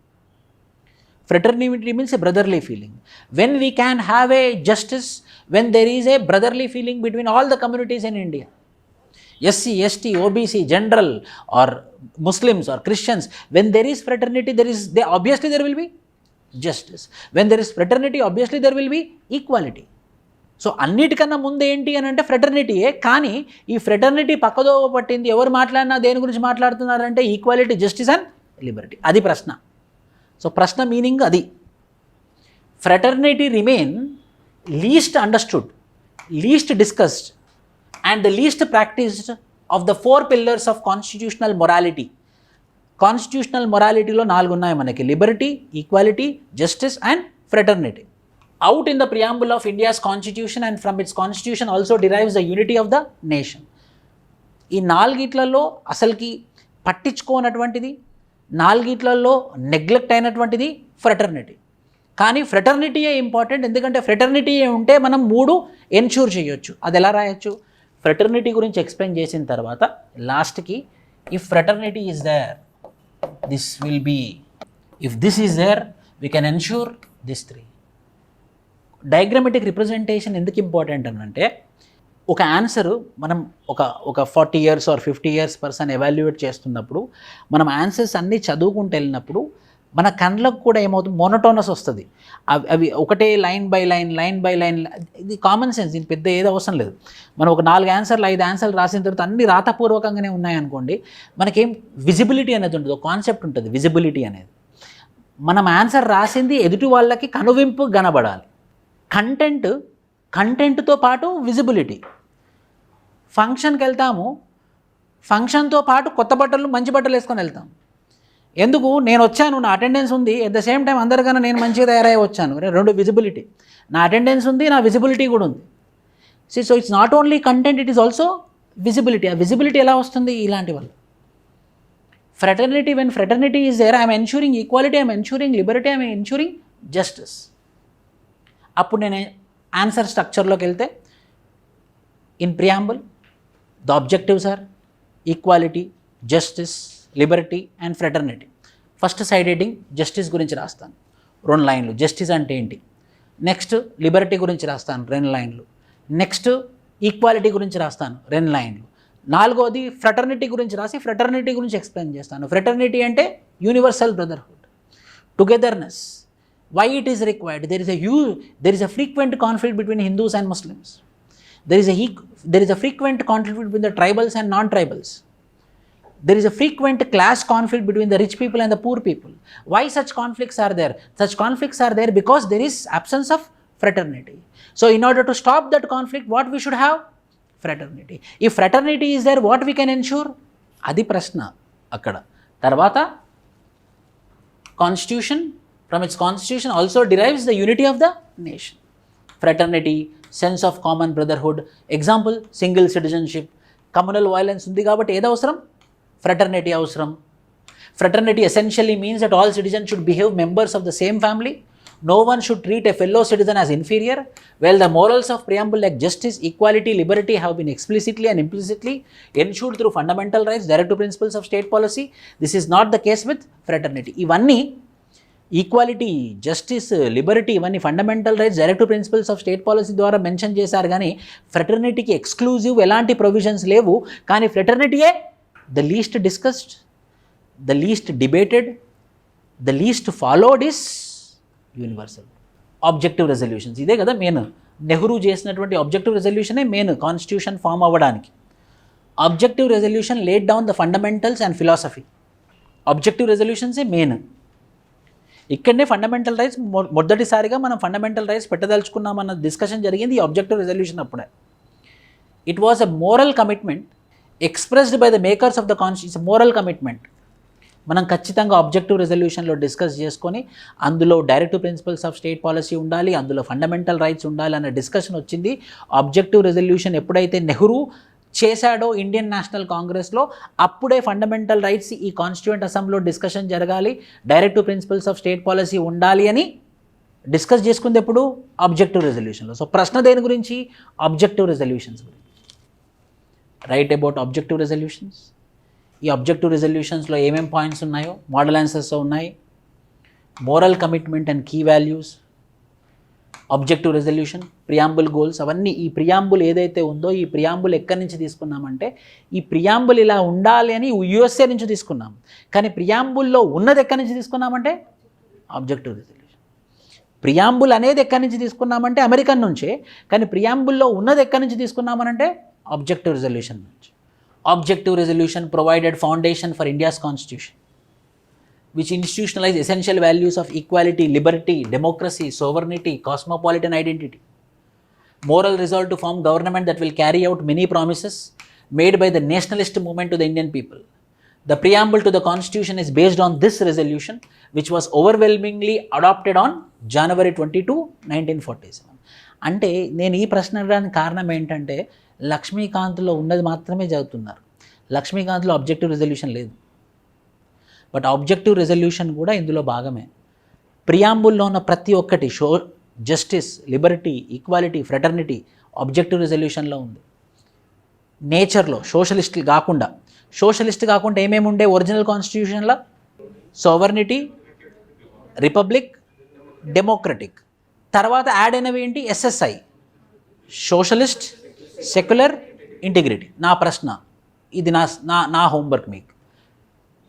Fraternity means a brotherly feeling. When we can have a justice, when there is a brotherly feeling between all the communities in India, SC, ST, OBC, general or Muslims or Christians, when there is fraternity, obviously there will be justice. When there is fraternity, obviously there will be equality. So అన్నిటికన్నా ముందు ఏంటి అని అంటే ఫ్రెటర్నిటీయే. కానీ ఈ ఫ్రెటర్నిటీ పక్కదో పట్టింది, ఎవరు మాట్లాడినా దేని గురించి మాట్లాడుతున్నారంటే ఈక్వాలిటీ, జస్టిస్ అండ్ లిబర్టీ. అది ప్రశ్న. సో ప్రశ్న మీనింగ్ అది. Fraternity remain least understood, least discussed and the least practised of the 4 pillars of constitutional morality. Constitutional మొరాలిటీలో 4 ఉన్నాయి మనకి: liberty, equality, justice and fraternity. Out in the preamble of India's constitution and from its constitution also derives the unity of the nation. ఈ 4 అసలుకి పట్టించుకోనటువంటిది, 4 నెగ్లెక్ట్ అయినటువంటిది ఫ్రెటర్నిటీ. కానీ ఫ్రెటర్నిటీయే ఇంపార్టెంట్. ఎందుకంటే ఫ్రెటర్నిటీ ఉంటే మనం 3 ఎన్ష్యూర్ చేయొచ్చు. అది ఎలా రాయొచ్చు? ఫ్రెటర్నిటీ గురించి ఎక్స్ప్లెయిన్ చేసిన తర్వాత లాస్ట్కి if fraternity is there this will be, if this is there we can ensure this 3. Diagrammatic representation ఎందుకు ఇంపార్టెంట్ అని అంటే, ఒక ఆన్సర్ మనం ఒక 40 years or 50 years person evaluate చేస్తున్నప్పుడు మనం ఆన్సర్స్ అన్నీ చదువుకుంటూ వెళ్ళినప్పుడు మన కళ్ళకు కూడా ఏమవుతుంది, మోనోటోనస్ వస్తుంది. అవి ఒకటే లైన్ బై లైన్. ఇది కామన్ సెన్స్, దీని పెద్ద ఏదో అవసరం లేదు. మనం ఒక 4 ఆన్సర్లు 5 ఆన్సర్లు రాసిన తర్వాత అన్ని రాతపూర్వకంగానే ఉన్నాయనుకోండి, మనకేం విజిబిలిటీ అనేది ఉంటుంది, ఒక కాన్సెప్ట్ ఉంటుంది విజిబిలిటీ అనేది. మనం ఆన్సర్ రాసింది ఎదుటి వాళ్ళకి కనువింపు కనబడాలి. కంటెంట్తో పాటు విజిబిలిటీ. ఫంక్షన్కి వెళ్తాము, ఫంక్షన్తో పాటు కొత్త బట్టలు, మంచి బట్టలు వేసుకొని వెళ్తాం. ఎందుకు? నేను వచ్చాను, నా అటెండెన్స్ ఉంది, ఎట్ ద సేమ్ టైం అందరికన్నా నేను మంచిగా తయారై వచ్చాను. 2 విజిబిలిటీ. నా అటెండెన్స్ ఉంది, నా విజిబిలిటీ కూడా ఉంది. So it's not only content, it is also visibility. ఆ విజిబిలిటీ ఎలా వస్తుంది? ఇలాంటి వల్ల. Fraternity, when fraternity is there, I'm ensuring equality, I'm ensuring liberty, I'm ensuring justice. అప్పుడు నేను ఆన్సర్ స్ట్రక్చర్లోకి వెళ్తే, in preamble the objectives are equality, justice, liberty and fraternity. First side heading justice గురించి రాస్తాను, 2 లైన్లు. జస్టిస్ అంటే ఏంటి? నెక్స్ట్ లిబర్టీ గురించి రాస్తాను, 2 లైన్లు. నెక్స్ట్ ఈక్వాలిటీ గురించి రాస్తాను, 2 లైన్లు. 4వది ఫ్రెటర్నిటీ గురించి రాసి ఫ్రెటర్నిటీ గురించి ఎక్స్ప్లెయిన్ చేస్తాను. ఫ్రెటర్నిటీ అంటే universal brotherhood, togetherness. Why it is required? There is a frequent conflict between Hindus and Muslims. There is a frequent conflict between the tribals and non-tribals. There is a frequent class conflict between the rich people and the poor people. Why such conflicts are there? Such conflicts are there because there is absence of fraternity. So in order to stop that conflict, what we should have? Fraternity. If fraternity is there, what we can ensure? Adi prashna akkada. Tarvata constitution, from its constitution also derives the unity of the nation. Fraternity, sense of common brotherhood. Example, single citizenship. Communal violence undi kabatti edi avasaram? Fraternity avasaram. Fraternity essentially means that all citizens should behave members of the same family. No one should treat a fellow citizen as inferior. While the morals of preamble like justice, equality, liberty have been explicitly and implicitly ensured through fundamental rights, direct to principles of state policy, this is not the case with fraternity. Ivanni equality, justice, liberty ఇవన్నీ fundamental rights, direct principles of state policy ద్వారా మెన్షన్ చేశారు. కానీ ఫ్రెటర్నిటీకి ఎక్స్క్లూజివ్ ఎలాంటి ప్రొవిజన్స్ లేవు. కానీ ఫ్రెటర్నిటీయే the least discussed, the least debated, the least followed is universal. Objective resolutions ఇదే కదా మెయిన్. నెహ్రూ చేసినటువంటి ఆబ్జెక్టివ్ రెజల్యూషనే మెయిన్ కాన్స్టిట్యూషన్ ఫామ్ అవ్వడానికి. Objective resolution laid down the fundamentals and philosophy. Objective రెజల్యూషన్సే మెయిన్. ఇక్కడనే ఫండమెంటల్ రైట్స్ మొదటిసారిగా మనం ఫండమెంటల్ రైట్స్ పెట్టదలుచుకున్నామన్న డిస్కషన్ జరిగింది ఈ ఆబ్జెక్టివ్ రెజల్యూషన్ అప్పుడే. It was a moral commitment expressed by the makers of the constitution. Moral commitment మనం ఖచ్చితంగా ఆబ్జెక్టివ్ రెజల్యూషన్లో డిస్కస్ చేసుకొని అందులో direct principles of state policy ఉండాలి, అందులో ఫండమెంటల్ రైట్స్ ఉండాలి అన్న డిస్కషన్ వచ్చింది. ఆబ్జెక్టివ్ రెజల్యూషన్ ఎప్పుడైతే నెహ్రూ చేశాడో ఇండియన్ నేషనల్ కాంగ్రెస్లో, అప్పుడే ఫండమెంటల్ రైట్స్ ఈ కాన్స్టిట్యూయెంట్ అసెంబ్లీలో డిస్కషన్ జరగాలి, direct principles of state policy ఉండాలి అని డిస్కస్ చేసుకుంది ఎప్పుడు ఆబ్జెక్టివ్ రెజల్యూషన్లో. సో ప్రశ్న దేని గురించి? ఆబ్జెక్టివ్ రెజల్యూషన్స్ గురించి. Write about objective resolutions. ఈ ఆబ్జెక్టివ్ రెజల్యూషన్స్లో ఏమేం పాయింట్స్ ఉన్నాయో మోడల్ ఆన్సర్స్ ఉన్నాయి. Moral commitment and key values, objective resolution, preamble goals, అవన్నీ. ఈ ప్రియాంబుల్ ఏదైతే ఉందో ఈ ప్రియాంబుల్ ఎక్కడి నుంచి తీసుకున్నామంటే ఈ ప్రియాంబుల్ ఇలా ఉండాలి అని యూఎస్ఏ నుంచి తీసుకున్నాం. కానీ ప్రియాంబుల్లో ఉన్నది ఎక్కడి నుంచి తీసుకున్నామంటే ఆబ్జెక్టివ్ రెజల్యూషన్. ప్రియాంబుల్ అనేది ఎక్కడి నుంచి తీసుకున్నామంటే అమెరికన్ నుంచే. కానీ ప్రియాంబుల్లో ఉన్నది ఎక్కడి నుంచి తీసుకున్నామనంటే ఆబ్జెక్టివ్ రెజల్యూషన్ నుంచి. Objective resolution provided foundation for India's constitution which institutionalize essential values of equality, liberty, democracy, sovereignty, cosmopolitan identity. Moral resolve to form government that will carry out many promises made by the nationalist movement to the Indian people. The preamble to the constitution is based on this resolution, which was overwhelmingly adopted on January 22, 1947. అంటే నేను ఈ ప్రశ్న అడగడానికి కారణం ఏంటంటే లక్ష్మీకాంత్లో ఉన్నది మాత్రమే చదువుతున్నారు. లక్ష్మీకాంత్లో ఆబ్జెక్టివ్ రెజల్యూషన్ లేదు. బట్ ఆబ్జెక్టివ్ రెజల్యూషన్ కూడా ఇందులో భాగమే. ప్రియాంబుల్లో ఉన్న ప్రతి ఒక్కటి justice, liberty, equality, fraternity objective రెజల్యూషన్లో ఉంది. నేచర్లో సోషలిస్ట్ కాకుండా ఏమేమి ఉండే ఒరిజినల్ కాన్స్టిట్యూషన్లో? Sovereignty, republic, democratic. తర్వాత యాడ్ అయినవి ఏంటి? SSI, socialist, secular, integrity. నా ప్రశ్న ఇది, నా హోంవర్క్ మీకు.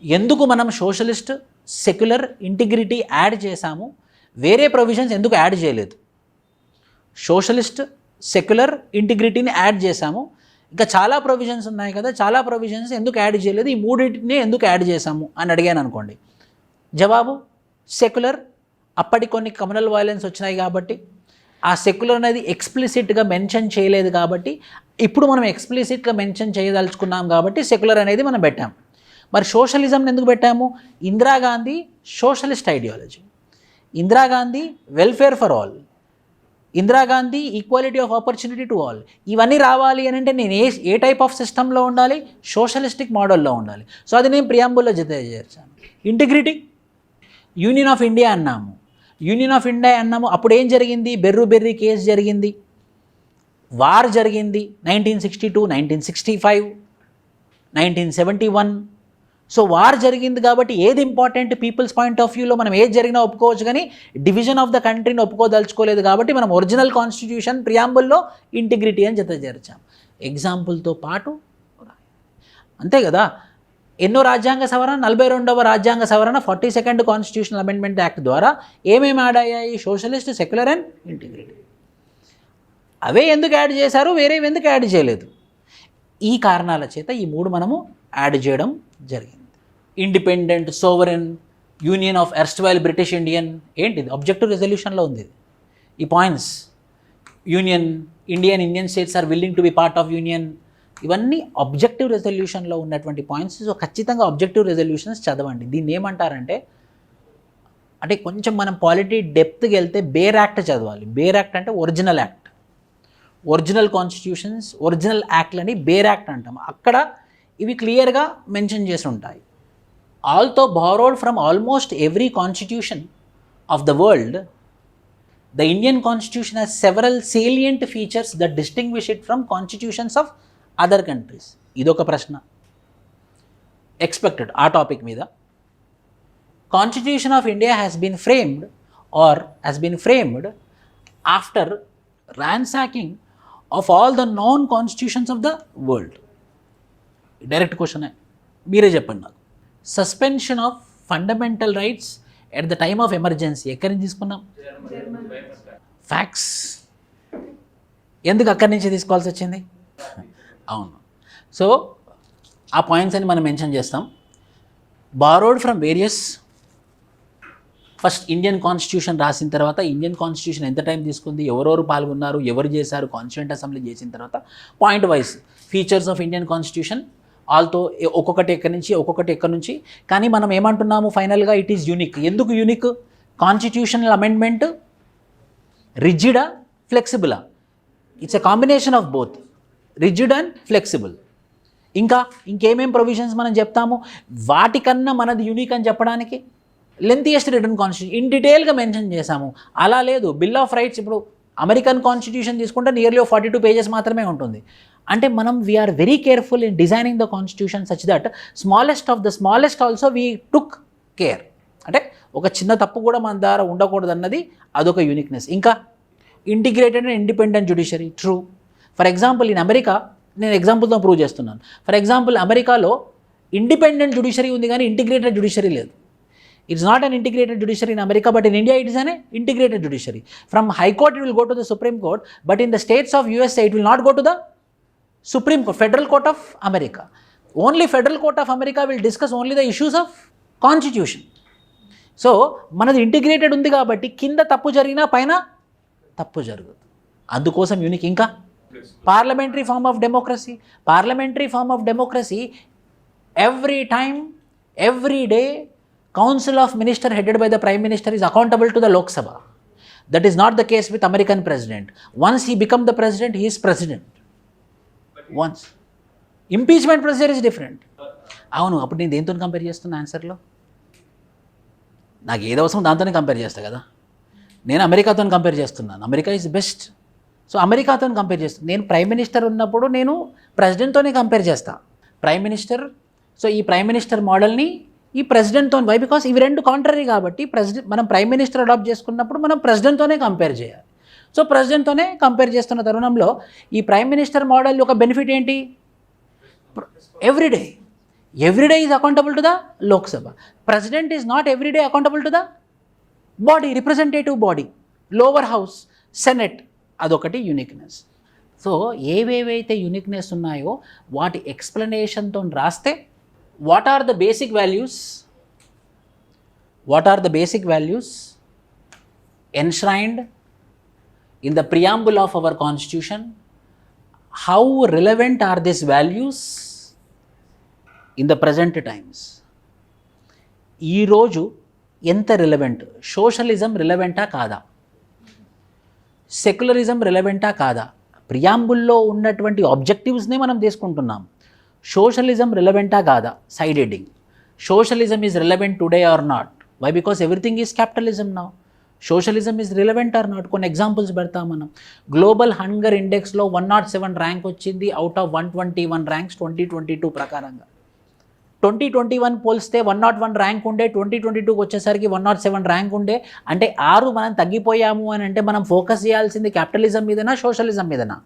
ఎందుకు మనం సోషలిస్ట్, సెక్యులర్, ఇంటిగ్రిటీ యాడ్ చేశాము, వేరే ప్రొవిజన్స్ ఎందుకు యాడ్ చేయలేదు? సోషలిస్ట్, సెక్యులర్, ఇంటిగ్రిటీని యాడ్ చేశాము, ఇంకా చాలా ప్రొవిజన్స్ ఉన్నాయి కదా, చాలా ప్రొవిజన్స్ ఎందుకు యాడ్ చేయలేదు, ఈ మూడింటిని ఎందుకు యాడ్ చేశాము అని అడిగాను అనుకోండి. జవాబు సెక్యులర్. అప్పటి కొన్ని కమ్యూనల్ వైలెన్స్ వచ్చినాయి కాబట్టి ఆ సెక్యులర్ అనేది ఎక్స్ప్లిసిట్గా మెన్షన్ చేయలేదు కాబట్టి ఇప్పుడు మనం ఎక్స్ప్లిసిట్గా మెన్షన్ చేయదలుచుకున్నాం కాబట్టి సెక్యులర్ అనేది మనం పెట్టాం. మరి సోషలిజంని ఎందుకు పెట్టాము? Indira Gandhi socialist ideology, Indira Gandhi welfare for all, Indira Gandhi equality of opportunity to all. ఇవన్నీ రావాలి అని అంటే నేను ఏ టైప్ ఆఫ్ సిస్టంలో ఉండాలి? సోషలిస్టిక్ మోడల్లో ఉండాలి. సో అది నేను ప్రియాంబుల్లో చేర్చాను. ఇంటిగ్రిటీ, యూనియన్ ఆఫ్ ఇండియా అన్నాము. అప్పుడు ఏం జరిగింది? బెర్రీ కేసు జరిగింది, వార్ జరిగింది 1962, 1965, 1971. సో వార్ జరిగింది కాబట్టి ఏది ఇంపార్టెంట్? పీపుల్స్ పాయింట్ ఆఫ్ వ్యూలో మనం ఏది జరిగినా ఒప్పుకోవచ్చు, కానీ డివిజన్ ఆఫ్ ద కంట్రీని ఒప్పుకోదలుచుకోలేదు కాబట్టి మనం ఒరిజినల్ కాన్స్టిట్యూషన్ ప్రియాంబుల్లో ఇంటిగ్రిటీ అని చేర్చాం. ఎగ్జాంపుల్తో పాటు అంతే కదా. ఎన్నో రాజ్యాంగ సవరణ, 42వ రాజ్యాంగ సవరణ, 42nd కాన్స్టిట్యూషనల్ అమెండ్మెంట్ యాక్ట్ ద్వారా ఏమేమి యాడ్ అయ్యాయి? Socialist, secular and integrity. అవే ఎందుకు యాడ్ చేశారు, వేరేవి ఎందుకు యాడ్ చేయలేదు? ఈ కారణాల చేత ఈ మూడు మనము యాడ్ చేయడం జరిగింది. Independent, sovereign, union of erstwhile British Indian, ఏంటిది? ఆబ్జెక్టివ్ రెజల్యూషన్లో ఉంది ఈ points. Indian states are willing to be part of union, ఇవన్నీ ఆబ్జెక్టివ్ రెజల్యూషన్లో ఉన్నటువంటి పాయింట్స్. సో ఖచ్చితంగా ఆబ్జెక్టివ్ రెజల్యూషన్స్ చదవండి. దీన్ని ఏమంటారంటే కొంచెం మనం పాలిటీ డెప్త్కి వెళ్తే బేర్ యాక్ట్ చదవాలి. బేర్ యాక్ట్ అంటే original act, original constitutions, original యాక్ట్లని బేర్ యాక్ట్ అంటాం. అక్కడ ఇవి క్లియర్గా మెన్షన్ చేసి ఉంటాయి. Although borrowed from almost every constitution of the world, the Indian constitution has several salient features that distinguish it from constitutions of other countries. ఇదొక ప్రశ్న ఎక్స్పెక్టెడ్ ఆ టాపిక్ మీద. Constitution of India has been framed after ransacking of all the known constitutions of the world. Direct క్వశ్చనే, మీరే చెప్పండి నాకు. Suspension of fundamental rights at the time of emergency ఎక్కడి నుంచి తీసుకున్నాం? ఫ్యాక్ట్స్. ఎందుకు అక్కడి నుంచి తీసుకోవాల్సి వచ్చింది? అవును. సో ఆ పాయింట్స్ అని మనం మెన్షన్ చేస్తాం. Borrowed from various, first Indian constitution రాసిన తర్వాత ఇండియన్ కాన్స్టిట్యూషన్ ఎంత టైం తీసుకుంది, ఎవరెవరు పాల్గొన్నారు, ఎవరు చేశారు, కాన్స్టిట్యూంట్ అసెంబ్లీ చేసిన తర్వాత point wise features of Indian constitution although ఒక్కొక్కటి ఎక్కడి నుంచి. కానీ మనం ఏమంటున్నాము ఫైనల్గా? It is unique. ఎందుకు యూనిక్? కాన్స్టిట్యూషనల్ అమెండ్మెంట్ రిజిడా, ఫ్లెక్సిబులా? It's a combination of both, rigid and flexible. ఇంకేమేం ప్రొవిజన్స్ మనం చెప్తాము? వాటికన్నా మనది యూనిక్ అని చెప్పడానికి లెంతియెస్ట్ రిటర్న్ కాన్స్టిట్యూషన్ ఇన్ డీటెయిల్గా మెన్షన్ చేశాము. అలా లేదు బిల్ ఆఫ్ రైట్స్. ఇప్పుడు అమెరికన్ కాన్స్టిట్యూషన్ తీసుకుంటే నియర్లీ 42 పేజెస్ మాత్రమే ఉంటుంది. అంటే మనం we are very careful in designing the constitution such that smallest of the smallest also we took care. అంటే ఒక చిన్న తప్పు కూడా మన ద్వారా ఉండకూడదు అన్నది అదొక యూనిక్నెస్. ఇంకా integrated and independent judiciary. True. For example in America, నేను ఎగ్జాంపుల్తో ప్రూవ్ చేస్తున్నాను. ఫర్ ఎగ్జాంపుల్ అమెరికాలో ఇండిపెండెంట్ జ్యుడిషియరీ ఉంది కానీ ఇంటిగ్రేటెడ్ జ్యుడిషియరీ లేదు. It's not an integrated judiciary in America, but in India it is an integrated judiciary. From High Court it will go to the Supreme Court, but in the states of USA it will not go to the Supreme Court, Federal Court of America. Only Federal Court of America will discuss only the issues of Constitution. So, మనది ఇంటిగ్రేటెడ్ ఉంది కాబట్టి కింద తప్పు జరిగినా పైన తప్పు జరగదు. అందుకోసం యూనిక్. ఇంకా parliamentary form of democracy. Parliamentary form of democracy every time, every day Council of Minister headed by the Prime Minister is accountable to the Lok Sabha. That is not the case with American President. Once he become the President, he is President. Once. Impeachment procedure is different. అవును, అప్పుడు నేను దేంతో కంపేర్ చేస్తున్నా ఆన్సర్లో? నాకు ఏదో అవసరం దాంతోనే కంపేర్ చేస్తా కదా. నేను అమెరికాతో కంపేర్ చేస్తున్నాను. America is best. సో అమెరికాతో కంపేర్ చేస్తాను. నేను ప్రైమ్ మినిస్టర్ ఉన్నప్పుడు నేను ప్రెసిడెంట్తోనే కంపేర్ చేస్తా. ప్రైమ్ మినిస్టర్, సో ఈ ప్రైమ్ మినిస్టర్ మోడల్ని ఈ ప్రెసిడెంట్తో, వై బికాస్ ఇవి రెండు కాంట్రరీ కాబట్టి మనం ప్రైమ్ మినిస్టర్ అడాప్ట్ చేసుకున్నప్పుడు మనం ప్రెసిడెంట్తోనే కంపేర్ చేయాలి. సో ప్రెసిడెంట్తోనే కంపేర్ చేస్తున్న తరుణంలో ఈ ప్రైమ్ మినిస్టర్ మోడల్ యొక్క బెనిఫిట్ ఏంటి? Everyday is accountable to the Lok Sabha. President is not everyday accountable to the body, representative body, lower house, senate. అదొకటి యూనిక్నెస్. సో ఏవేవైతే యూనిక్నెస్ ఉన్నాయో వాటి ఎక్స్ప్లెనేషన్తో రాస్తే what are the basic values enshrined in the preamble of our constitution? How relevant are these values in the present times? ఈ రోజు ఎంత రిలవెంట్? సోషలిజం రిలవెంటా కాదా? సెక్యులరిజం రిలవెంటా కాదా? ప్రియాంబుల్లో ఉన్నటువంటి ఆబ్జెక్టివ్స్నే మనం తీసుకుంటున్నాం. సోషలిజం రిలవెంటా కాదా? Side heading. Socialism is relevant today or not? Why because everything is capitalism now. Socialism is relevant or not? కొన్ని ఎగ్జాంపుల్స్ పెడతాం మనం. గ్లోబల్ హంగర్ ఇండెక్స్లో 107 ర్యాంక్ వచ్చింది అవుట్ ఆఫ్ 121 ర్యాంక్స్ 2022 ప్రకారంగా. 2021 పోల్స్తే 101 ర్యాంక్ ఉండే, 2022కి వచ్చేసరికి 107 ర్యాంక్ ఉండే. అంటే 6 మనం తగ్గిపోయాము అని అంటే మనం ఫోకస్ చేయాల్సింది క్యాపిటలిజం మీదనా, సోషలిజం మీదనా?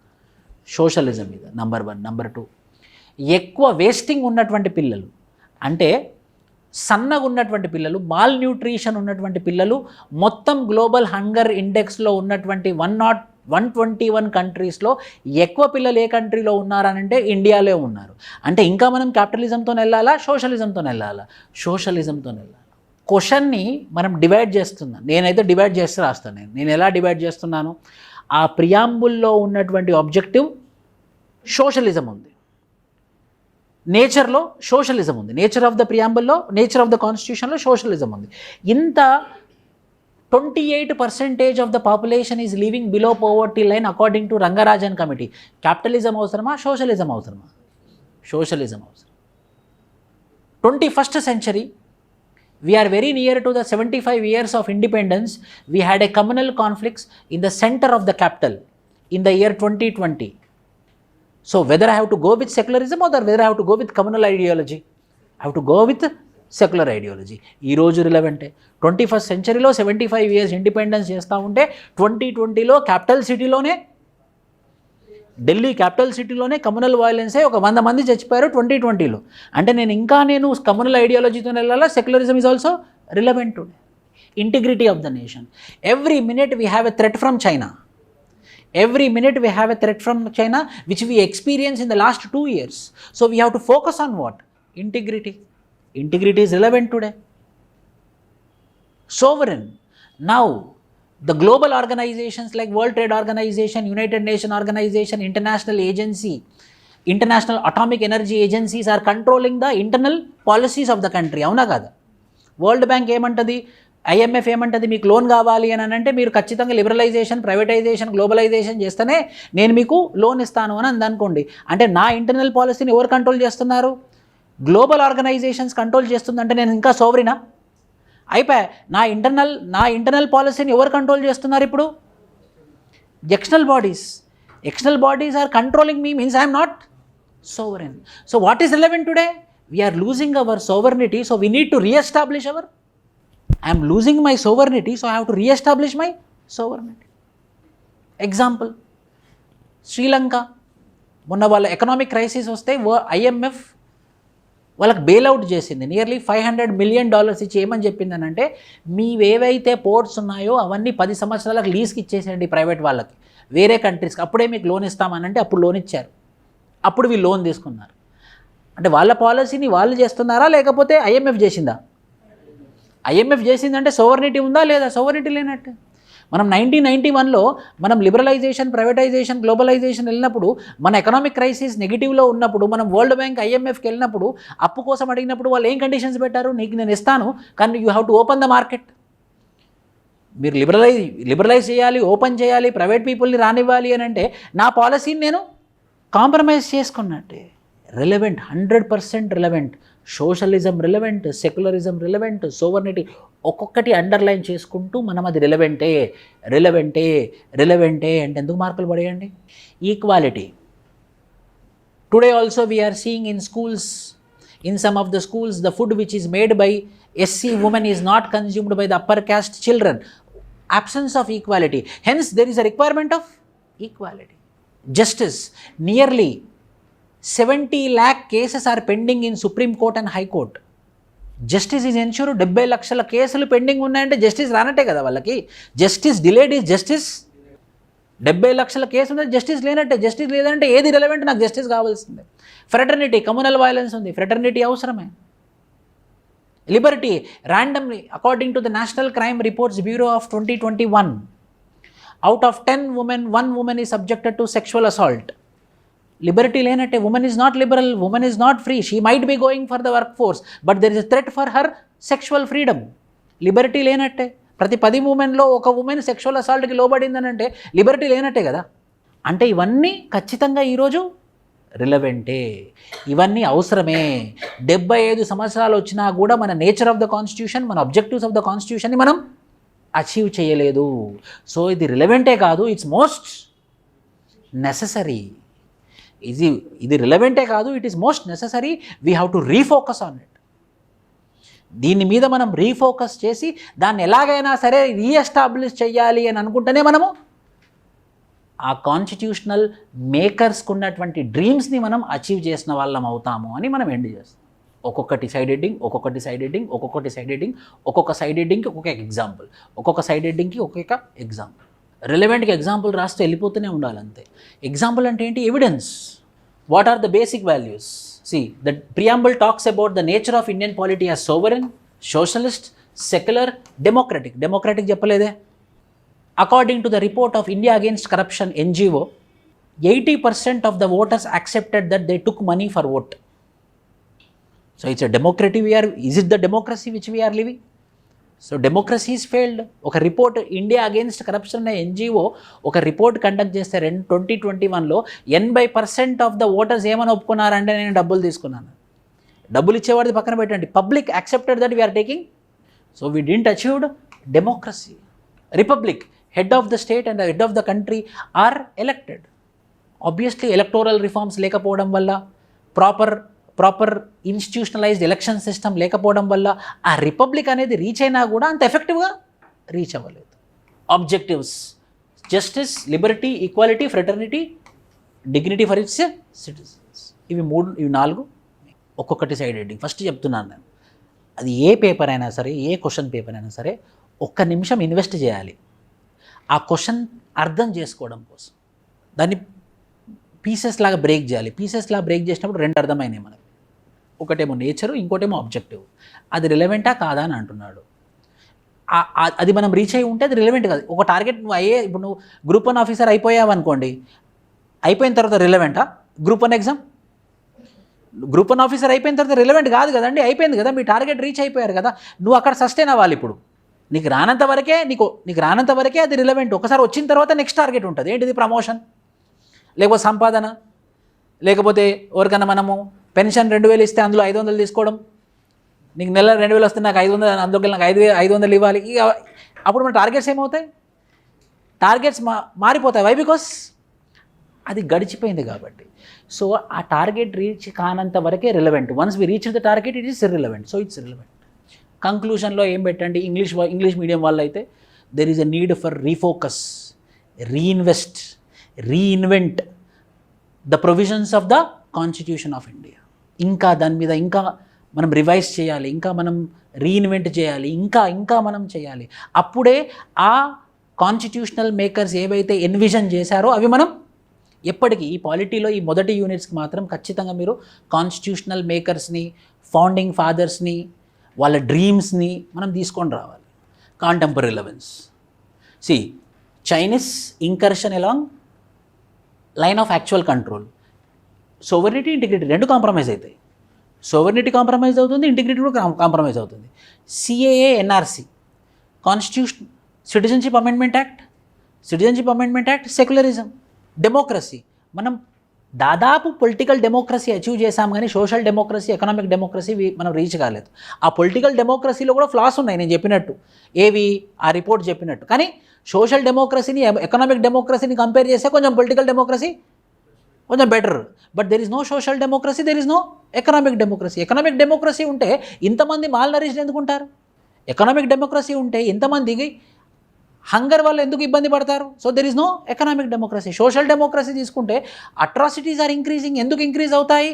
సోషలిజం మీద. నంబర్ 1. నంబర్ 2, ఎక్కువ వేస్టింగ్ ఉన్నటువంటి పిల్లలు, అంటే సన్నగా ఉన్నటువంటి పిల్లలు, మాల్ న్యూట్రిషన్ ఉన్నటువంటి పిల్లలు మొత్తం గ్లోబల్ హంగర్ ఇండెక్స్లో ఉన్నటువంటి 121 కంట్రీస్లో ఎక్కువ పిల్లలు ఏ కంట్రీలో ఉన్నారనంటే ఇండియాలో ఉన్నారు. అంటే ఇంకా మనం క్యాపిటలిజంతో వెళ్ళాలా, సోషలిజంతో వెళ్ళాలా? సోషలిజంతో వెళ్ళాలి. క్వశ్చన్ని మనం డివైడ్ చేస్తున్నాం. నేనైతే డివైడ్ చేస్తే రాస్తాను. నేను ఎలా డివైడ్ చేస్తున్నాను? ఆ ప్రియాంబుల్లో ఉన్నటువంటి ఆబ్జెక్టివ్ సోషలిజం ఉంది, నేచర్లో సోషలిజం ఉంది, నేచర్ ఆఫ్ ద ప్రియాంబుల్లో, నేచర్ ఆఫ్ ద కాన్స్టిట్యూషన్లో సోషలిజం ఉంది. ఇంత 28% of the population is living below poverty line according to Rangarajan committee. Capitalism అవసరమా, సోషలిజం అవసరమా? సోషలిజం అవసరం. 21st century, we are very near to the 75 years of independence. We had a communal conflicts in the center of the capital in the year 2020. So whether I have to go with secularism or whether I have to go with communal ideology, I have to go with secular ideology. ఈరోజు రిలవెంటే. 21st centuryలో 75 years ఇండిపెండెన్స్ చేస్తూ ఉంటే 2020లో క్యాపిటల్ సిటీలోనే, ఢిల్లీ క్యాపిటల్ సిటీలోనే కమ్యూనల్ వైలెన్సే ఒక 100 మంది చచ్చిపోయారు 2020లో. అంటే నేను కమ్యూనల్ ఐడియాలజీతో వెళ్ళాలా? Secularism is also relevant today. Integrity of the nation. Every minute we have a threat from China. Every minute we have a threat from China, which we experienced in the last 2 years. So we have to focus on what? Integrity. Integrity is relevant today. Sovereign. Now, the global organizations like World Trade Organization, United Nations Organization, International Agency, International Atomic Energy Agencies are controlling the internal policies of the country. Avuna kada? World Bank ఏమంటది, IMF ఏమంటది, మీకు లోన్ కావాలి అని అంటే మీరు ఖచ్చితంగా లిబరలైజేషన్, ప్రైవేటైజేషన్, గ్లోబలైజేషన్ చేస్తేనే నేను మీకు లోన్ ఇస్తాను అని అందనుకోండి. అంటే నా ఇంటర్నల్ పాలసీని ఎవరు కంట్రోల్ చేస్తున్నారు? గ్లోబల్ ఆర్గనైజేషన్స్ కంట్రోల్ చేస్తుందంటే నేను ఇంకా సోవరినా? అయిపోయా. నా ఇంటర్నల్ పాలసీని ఎవరు కంట్రోల్ చేస్తున్నారు ఇప్పుడు? External bodies are controlling me, means I'm not sovereign. So what is relevant today? We are losing our sovereignty, so we need to re-establish I am losing my sovereignty, so I have to re-establish my sovereignty. Example, Sri Lanka, మొన్న వాళ్ళ ఎకనామిక్ క్రైసిస్ వస్తే IMF వాళ్ళకి బెయిల్అవుట్ చేసింది. నియర్లీ $500 million ఇచ్చి ఏమని చెప్పిందనంటే, మీవేవైతే పోర్ట్స్ ఉన్నాయో అవన్నీ 10 సంవత్సరాలకు లీజ్కి ఇచ్చేసేయండి ప్రైవేట్ వాళ్ళకి, వేరే కంట్రీస్కి, అప్పుడే మీకు లోన్ ఇస్తామనంటే అప్పుడు లోన్ ఇచ్చారు. అప్పుడు వీళ్ళు లోన్ తీసుకున్నారు. అంటే వాళ్ళ పాలసీని వాళ్ళు చేస్తున్నారా లేకపోతే IMF చేసిందా? IMF చేసిందంటే సోవర్నిటీ ఉందా లేదా? సోవర్నిటీ లేనట్టు. మనం 1991లో మనం లిబరలైజేషన్, ప్రైవేటైజేషన్, గ్లోబలైజేషన్ వెళ్ళినప్పుడు, మన ఎకనామిక్ క్రైసిస్ నెగిటివ్లో ఉన్నప్పుడు, మనం వరల్డ్ బ్యాంక్, IMFకి వెళ్ళినప్పుడు, అప్పు కోసం అడిగినప్పుడు వాళ్ళు ఏం కండిషన్స్ పెట్టారు? నీకు నేను ఇస్తాను, కానీ you have to open the market. మీరు లిబరలైజ్ చేయాలి, ఓపెన్ చేయాలి, ప్రైవేట్ పీపుల్ని రానివ్వాలి అని అంటే నా పాలసీని నేను కాంప్రమైజ్ చేసుకున్నట్టే. Relevant, 100% relevant. Socialism relevant, secularism relevant, sovereignty ఒక్కొక్కటి అండర్లైన్ చేసుకుంటూ మనం అది రిలవెంటే అంటే ఎందుకు మార్కులు పడేయండి? Equality. Today also we are seeing in schools, in some of the schools, the food which is made by SC women is not consumed by the upper caste children. Absence of equality. Hence there is a requirement of equality. Justice. Nearly 70 lakh cases are pending in Supreme Court and High Court. Justice is ensured. 70 లక్షల కేసులు పెండింగ్ ఉన్నాయంటే జస్టిస్ రానట్టే కదా వాళ్ళకి. Justice delayed is justice. 70 లక్షల కేసు ఉంది, జస్టిస్ లేనట్టే. జస్టిస్ లేదంటే ఏది రిలవెంట్? నాకు జస్టిస్ కావాల్సిందే. ఫ్రెటర్నిటీ, కమ్యూనల్ వైలెన్స్ ఉంది, ఫ్రెటర్నిటీ అవసరమే. Liberty, randomly, according to the National Crime Reports Bureau of 2021, out of 10 women, 1 woman is subjected to sexual assault. Liberty lenatte, woman is not liberal, woman is not free. She might be going for the workforce, but there is a threat for her sexual freedom. Liberty lenatte, ప్రతి 10 womenలో ఒక woman sexual assaultకి లోబడిందనంటే లిబర్టీ లేనట్టే కదా. అంటే ఇవన్నీ ఖచ్చితంగా ఈరోజు రిలవెంటే, ఇవన్నీ అవసరమే. 75 సంవత్సరాలు వచ్చినా కూడా మన నేచర్ ఆఫ్ ద కాన్స్టిట్యూషన్, మన అబ్జెక్టివ్స్ ఆఫ్ ద కాన్స్టిట్యూషన్ని మనం అచీవ్ చేయలేదు. సో ఇది రిలవెంటే కాదు, ఇట్స్ మోస్ట్ నెససరీ. ఇది రిలవెంటే కాదు, it is most necessary. We have to refocus on it. దీని మీద మనం రీఫోకస్ చేసి దాన్ని ఎలాగైనా సరే రీఎస్టాబ్లిష్ చేయాలి అని అనుకుంటేనే మనము ఆ కాన్స్టిట్యూషనల్ మేకర్స్కి ఉన్నటువంటి డ్రీమ్స్ని మనం అచీవ్ చేసిన వాళ్ళం అవుతాము అని మనం ఎండ్ చేస్తాం. ఒక్కొక్కటి సైడ్ హెడ్డింగ్, ఒక్కొక్క సైడ్ హెడ్డింగ్కి ఒక్కొక్క ఎగ్జాంపుల్, ఒక్కొక్క సైడ్ హెడ్డింగ్కి ఒక్కొక్క ఎగ్జాంపుల్. రిలవెంట్గా ఎగ్జాంపుల్ రాస్తే వెళ్ళిపోతూనే ఉండాలి అంతే. ఎగ్జాంపుల్ అంటే ఏంటి? Evidence. What are the basic values? See, the preamble talks about the nature of Indian polity as sovereign, socialist, secular, democratic. Democratic చెప్పలేదే. According to the report of India Against Corruption NGO, 80% of the voters accepted that they took money for vote. So it's a democracy is it the democracy which we are living? So democracy is failed. ఒక రిపోర్ట్, ఇండియా అగేన్స్ట్ కరప్షన్ అనే NGO ఒక రిపోర్ట్ కండక్ట్ చేస్తే 2021లో 80% ఆఫ్ ద ఓటర్స్ ఏమని ఒప్పుకున్నారంటే నేను డబ్బులు తీసుకున్నాను. డబ్బులు ఇచ్చేవాడిది పక్కన పెట్టండి, public accepted that we are taking. So we didn't achieved democracy. Republic, head of the state and the head of the country are elected. Obviously electoral reforms లేకపోవడం వల్ల, ప్రాపర్ ఇన్స్టిట్యూషనలైజ్డ్ ఎలక్షన్ సిస్టమ్ లేకపోవడం వల్ల ఆ రిపబ్లిక్ అనేది రీచ్ అయినా కూడా అంత ఎఫెక్టివ్గా రీచ్ అవ్వలేదు. Objectives: justice, liberty, equality, fraternity, dignity for it's citizens. ఇవి 4 ఒక్కొక్కటి సైడ్ హెడ్డింగ్. ఫస్ట్ చెప్తున్నాను నేను, అది ఏ పేపర్ అయినా సరే, ఏ క్వశ్చన్ పేపర్ అయినా సరే 1 నిమిషం ఇన్వెస్ట్ చేయాలి ఆ క్వశ్చన్ అర్థం చేసుకోవడం కోసం. దాన్ని పీసెస్ లాగా బ్రేక్ చేయాలి. పీసెస్ లాగా బ్రేక్ చేసినప్పుడు 2 అర్థమైనాయి మనకి. ఒకటేమో నేచరు, ఇంకోటేమో ఆబ్జెక్టివ్. అది రిలవెంటా కాదా అని అంటున్నాడు. అది మనం రీచ్ అయ్యి ఉంటే అది రిలవెంట్ కాదు. ఒక టార్గెట్ ఇప్పుడు నువ్వు గ్రూప్ 1 ఆఫీసర్ అయిపోయావు అనుకోండి, అయిపోయిన తర్వాత రిలవెంటా గ్రూప్ 1 ఎగ్జామ్? గ్రూప్ 1 ఆఫీసర్ అయిపోయిన తర్వాత రిలవెంట్ కాదు కదండి, అయిపోయింది కదా, మీ టార్గెట్ రీచ్ అయిపోయారు కదా. నువ్వు అక్కడ సస్టైన్ అవ్వాలి. ఇప్పుడు నీకు రానంత వరకే అది రిలవెంట్. ఒకసారి వచ్చిన తర్వాత నెక్స్ట్ టార్గెట్ ఉంటుంది. ఏంటిది? ప్రమోషన్, లేకపోతే సంపాదన, లేకపోతే ఎవరికైనా మనము పెన్షన్ 2000 ఇస్తే అందులో 500 తీసుకోవడం, నీకు నెల 2000 వస్తే నాకు 500, అందులోకి నాకు 500 ఇవ్వాలి. ఇక అప్పుడు మన టార్గెట్స్ ఏమవుతాయి? టార్గెట్స్ మారిపోతాయి. వై? బికాస్ అది గడిచిపోయింది కాబట్టి. సో ఆ టార్గెట్ రీచ్ కానంత వరకే relevant. Once we reach the target it is irrelevant. So it's relevant. కంక్లూషన్లో ఏం పెట్టండి, ఇంగ్లీష్ మీడియం వాళ్ళు అయితే there is a need for refocus, reinvest, reinvent the provisions of the constitution of India. ఇంకా దాని మీద ఇంకా మనం రివైజ్ చేయాలి, ఇంకా మనం రీఇన్వెంట్ చేయాలి, ఇంకా మనం చేయాలి. అప్పుడే ఆ కాన్స్టిట్యూషనల్ మేకర్స్ ఏవైతే ఎన్విజన్ చేశారో అవి మనం ఎప్పటికీ ఈ పాలిటీలో ఈ మొదటి యూనిట్స్కి మాత్రం ఖచ్చితంగా మీరు కాన్స్టిట్యూషనల్ మేకర్స్ని, ఫౌండింగ్ ఫాదర్స్ని, వాళ్ళ డ్రీమ్స్ని మనం తీసుకొని రావాలి. Contemporary relevance. See Chinese incursion along line of actual control, sovereignty, integrity రెండు కాంప్రమైజ్ అవుతాయి. సోవర్నిటీ కాంప్రమైజ్ అవుతుంది, ఇంటిగ్రిటీ కూడా కాంప్రమైజ్ అవుతుంది. CAA, NRC, constitution, citizenship amendment act, secularism, democracy. మనం దాదాపు పొలిటికల్ డెమోక్రసీ అచీవ్ చేసాం, కానీ సోషల్ డెమోక్రసీ, ఎకనామిక్ డెమోక్రసీ మనం రీచ్ కాలేదు. ఆ పొలిటికల్ డెమోక్రసీలో కూడా ఫ్లాస్ ఉన్నాయి, నేను చెప్పినట్టు, ఏవి ఆ రిపోర్ట్ చెప్పినట్టు. కానీ సోషల్ డెమోక్రసీని, ఎకనామిక్ డెమోక్రసీని కంపేర్ చేస్తే కొంచెం పొలిటికల్ డెమోక్రసీ కొంచెం better. But there is no social democracy, there is no economic democracy. Economic democracy ఉంటే ఇంతమంది మాల్ నరిష్డ్ ఎందుకుంటారు? ఎకనామిక్ డెమోక్రసీ ఉంటే ఇంతమందికి హంగర్ వల్ల ఎందుకు ఇబ్బంది పడతారు? So there is no economic democracy. Social democracy తీసుకుంటే అట్రాసిటీస్ ఆర్ ఇంక్రీజింగ్, ఎందుకు ఇంక్రీజ్ అవుతాయి?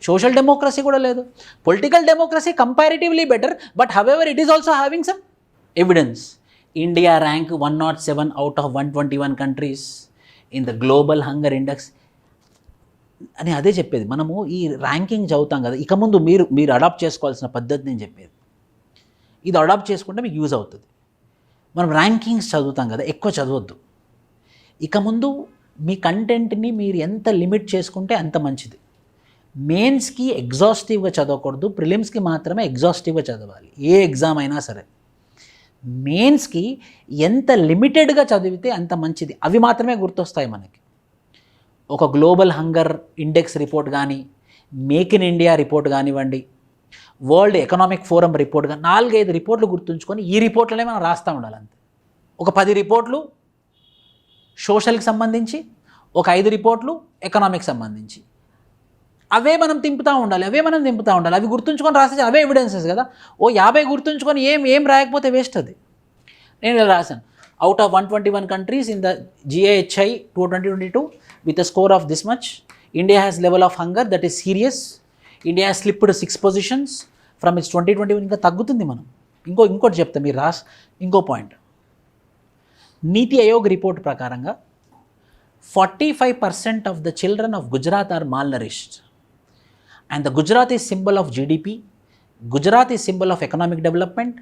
సోషల్ డెమోక్రసీ కూడా లేదు. Political democracy comparatively better, but however it is also having some evidence. India rank 107 out of 121 countries in the global hunger index అని అదే చెప్పేది. మనము ఈ ర్యాంకింగ్ చదువుతాం కదా, ఇక ముందు మీరు అడాప్ట్ చేసుకోవాల్సిన పద్ధతి నేను చెప్పేది. ఇది అడాప్ట్ చేసుకుంటే మీకు యూజ్ అవుతుంది. మనం ర్యాంకింగ్స్ చదువుతాం కదా, ఎక్కువ చదవద్దు. ఇక ముందు మీ కంటెంట్ని మీరు ఎంత లిమిట్ చేసుకుంటే అంత మంచిది. మెయిన్స్కి ఎగ్జాస్టివ్గా చదవకూడదు, ప్రిలిమ్స్కి మాత్రమే ఎగ్జాస్టివ్గా చదవాలి. ఏ ఎగ్జామ్ అయినా సరే మెయిన్స్కి ఎంత లిమిటెడ్గా చదివితే అంత మంచిది. అవి మాత్రమే గుర్తొస్తాయి మనకి. ఒక గ్లోబల్ హంగర్ ఇండెక్స్ రిపోర్ట్ కానీ, మేక్ ఇన్ ఇండియా రిపోర్ట్ కానివ్వండి, వరల్డ్ ఎకనామిక్ ఫోరం రిపోర్ట్ కానీ, 4-5 రిపోర్ట్లు గుర్తుంచుకొని ఈ రిపోర్ట్లనే మనం రాస్తూ ఉండాలి అంతే. ఒక 10 రిపోర్ట్లు సోషల్కి సంబంధించి, ఒక 5 రిపోర్ట్లు ఎకనామిక్ సంబంధించి, అవే మనం తింపుతూ ఉండాలి. అవి గుర్తుంచుకొని రాస్తే అవే ఎవిడెన్సెస్ కదా. 50 గుర్తుంచుకొని ఏం రాయకపోతే వేస్ట్. అది నేను ఇలా రాశాను. Out of 121 countries in the GIHI 2022 with a score of this much, India has level of hunger that is serious. India has slipped 6 positions from its 2021. ఇంకా తగ్గుతుంది. మనం ఇంకోటి చెప్తా, మీరు ఇంకో పాయింట్. నీతి ఆయోగ్ రిపోర్ట్ ప్రకారంగా 45% of the children of Gujarat are malnourished. And the Gujarat is symbol of GDP, Gujarat is symbol of economic development,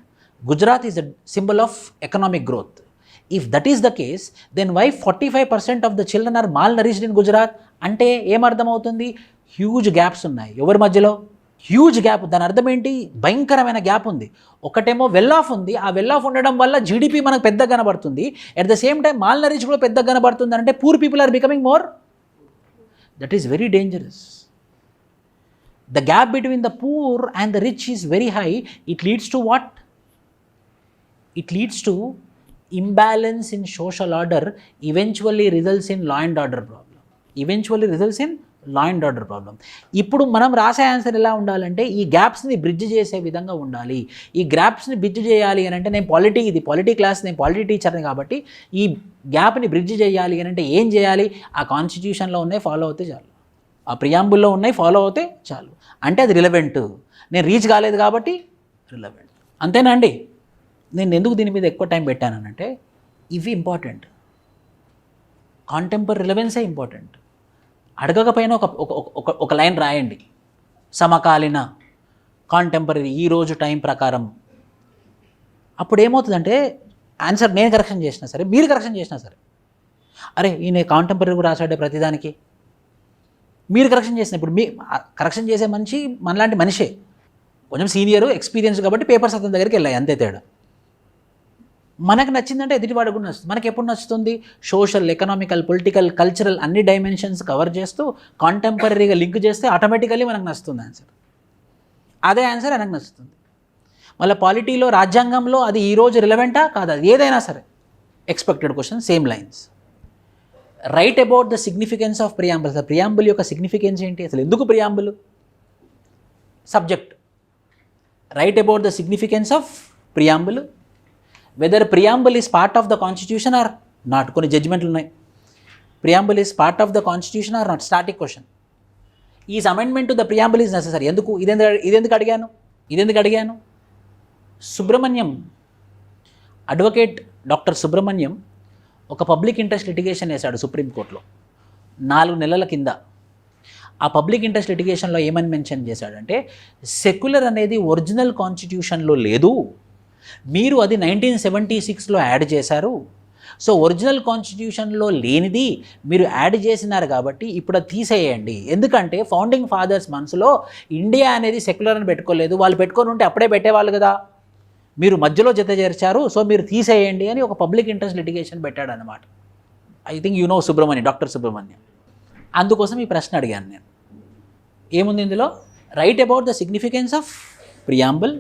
Gujarat is a symbol of economic growth. If that is the case, then why 45% of the children are malnourished in Gujarat? అంటే ఏమర్థమవుతుంది? హ్యూజ్ గ్యాప్స్ ఉన్నాయి. ఎవరి మధ్యలో? Huge gap. దాని అర్థం ఏంటి? భయంకరమైన గ్యాప్ ఉంది. ఒకటేమో వెల్ ఆఫ్ ఉంది, ఆ వెల్ ఆఫ్ ఉండడం వల్ల జీడిపి మనకు పెద్దగా కనబడుతుంది. At the same time malnourish కూడా పెద్దగా కనబడుతుంది. అంటే poor people are becoming more. That is very dangerous. The gap between the poor and the rich is very high. It leads to what? It leads to imbalance in social order, eventually results in law and order problem. ఇప్పుడు మనం రాసే ఆన్సర్ ఎలా ఉండాలంటే ఈ గ్యాప్స్ని బ్రిడ్జ్ చేసే విధంగా ఉండాలి. ఈ గ్యాప్స్ని బ్రిడ్జ్ చేయాలి అని అంటే నేను పాలిటీ క్లాస్, నేను పాలిటీ టీచర్ని కాబట్టి ఈ గ్యాప్ని బ్రిడ్జ్ చేయాలి అని అంటే ఏం చేయాలి? ఆ కాన్స్టిట్యూషన్లో ఉన్నాయి ఫాలో అవుతే చాలు, ఆ ప్రియాంబుల్లో ఉన్నాయి ఫాలో అవుతే చాలు. అంటే అది రిలవెంట్. నేను రీచ్ కాలేదు కాబట్టి రిలవెంట్. అంతేనా అండి? నేను ఎందుకు దీని మీద ఎక్కువ టైం పెట్టానంటే ఇవి ఇంపార్టెంట్. Contemporary రిలవెన్సే important. అడగకపోయినా ఒక లైన్ రాయండి. సమకాలీన కాంటెంపరీ ఈరోజు టైం ప్రకారం. అప్పుడు ఏమవుతుందంటే ఆన్సర్ నేను కరెక్షన్ చేసినా సరే, మీరు కరెక్షన్ చేసినా సరే, అరే ఈయన కాంటెంపరీ రాశాడే ప్రతిదానికి, మీరు కరెక్షన్ చేసినప్పుడు మీ కరెక్షన్ చేసే మనిషి మనలాంటి మనిషే, కొంచెం సీనియర్ ఎక్స్పీరియన్స్ కాబట్టి పేపర్స్ అతని దగ్గరికి వెళ్ళాయి, అంతే తేడా. మనకు నచ్చిందంటే ఎదుటివాడు కూడా నచ్చుతుంది. మనకి ఎప్పుడు నచ్చుతుంది? సోషల్, ఎకనామికల్, పొలిటికల్, కల్చరల్ అన్ని డైమెన్షన్స్ కవర్ చేస్తూ కాంటెంపరీగా లింక్ చేస్తే ఆటోమేటికల్లీ మనకు నచ్చుతుంది ఆన్సర్. అదే ఆన్సర్ ఆయనకు నచ్చుతుంది. మళ్ళీ పాలిటీలో రాజ్యాంగంలో అది ఈరోజు రిలవెంటా కాదు, అది ఏదైనా సరే expected question same lines. Write about the significance of preamble. అసలు ప్రియాంబుల్ యొక్క సిగ్నిఫికెన్స్ ఏంటి, అసలు ఎందుకు preamble? Subject. Write about the significance of preamble, whether preamble is part of the constitution or not. కొన్ని జడ్జిమెంట్లు ఉన్నాయి, preamble is part of the constitution or not. Static question. Is amendment to the preamble is necessary. ఎందుకు? ఇదెందుకు అడిగాను? సుబ్రహ్మణ్యం, అడ్వకేట్ డాక్టర్ సుబ్రహ్మణ్యం ఒక పబ్లిక్ ఇంట్రెస్ట్ లిటిగేషన్ వేశాడు సుప్రీంకోర్టులో 4 నెలల కింద. ఆ పబ్లిక్ ఇంట్రెస్ట్ లిటిగేషన్లో ఏమని మెన్షన్ చేశాడంటే, సెక్యులర్ అనేది ఒరిజినల్ కాన్స్టిట్యూషన్లో లేదు, మీరు అది 1976లో యాడ్ చేశారు. సో ఒరిజినల్ కాన్స్టిట్యూషన్లో లేనిది మీరు యాడ్ చేసినారు కాబట్టి ఇప్పుడు అది తీసేయండి. ఎందుకంటే ఫౌండింగ్ ఫాదర్స్ మనసులో ఇండియా అనేది సెక్యులర్ అని పెట్టుకోలేదు, వాళ్ళు పెట్టుకొని ఉంటే అప్పుడే పెట్టేవాళ్ళు కదా, మీరు మధ్యలో జత చేర్చారు, సో మీరు తీసేయండి అని ఒక పబ్లిక్ ఇంట్రెస్ట్ లిటిగేషన్ పెట్టాడనమాట. I think you know Subrahmanyam, doctor Subrahmanyam. అందుకోసం ఈ ప్రశ్న అడిగాను నేను. ఏముంది ఇందులో? Write about the significance of preamble,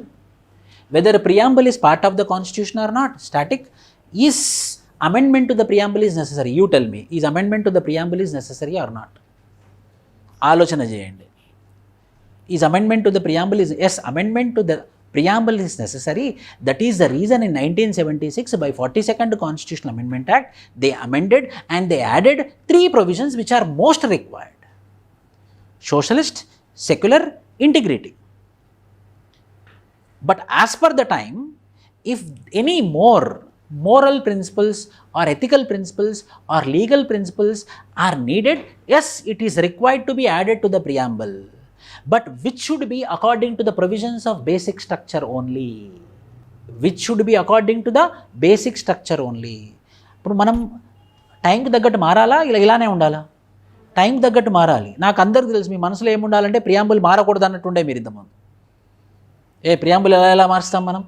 whether preamble is part of the constitution or not. Static. Is amendment to the preamble is necessary. You tell me, is amendment to the preamble is necessary or not? ఆలోచన చేయండి. Is amendment to the preamble is, yes, amendment to the preamble is necessary. That is the reason in 1976 by 42nd Constitutional Amendment Act they amended and they added 3 provisions which are most required: socialist, secular, integrity. But as per the time, if any more moral principles or ethical principles or legal principles are needed, yes, it is required to be added to the preamble, but which should be according to the provisions of basic structure only. Which should be according to the basic structure only. ఇప్పుడు మనం టైంకి తగ్గట్టు మారాలా, ఇలానే ఉండాలా? టైంకి తగ్గట్టు మారాలి. నాకు అందరికీ తెలుసు మీ మనసులో ఏముండాలంటే ప్రియాంబుల్ మారకూడదు అన్నట్టుండే మీరు ఇంతమంది. ప్రియాంబుల్ ఎలా మారుస్తాం మనం?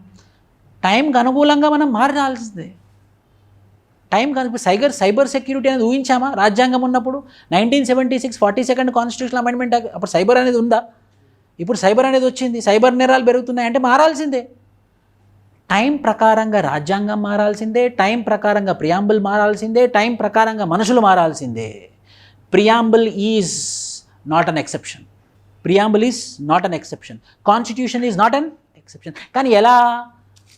టైంకి అనుకూలంగా మనం మారాల్సిందే. టైం కాదు. సైబర్ సెక్యూరిటీ అనేది ఊహించామా రాజ్యాంగం ఉన్నప్పుడు? 1976 42nd కాన్స్టిట్యూషనల్ అమెండ్మెంట్, అప్పుడు సైబర్ అనేది ఉందా? ఇప్పుడు సైబర్ అనేది వచ్చింది, సైబర్ నేరాలు పెరుగుతున్నాయి అంటే మారాల్సిందే. టైం ప్రకారంగా రాజ్యాంగం మారాల్సిందే, టైం ప్రకారంగా ప్రియాంబుల్ మారాల్సిందే, టైం ప్రకారంగా మనుషులు మారాల్సిందే. Preamble is not an exception. Preamble is not an exception. Constitution is not an exception. కానీ ఎలా?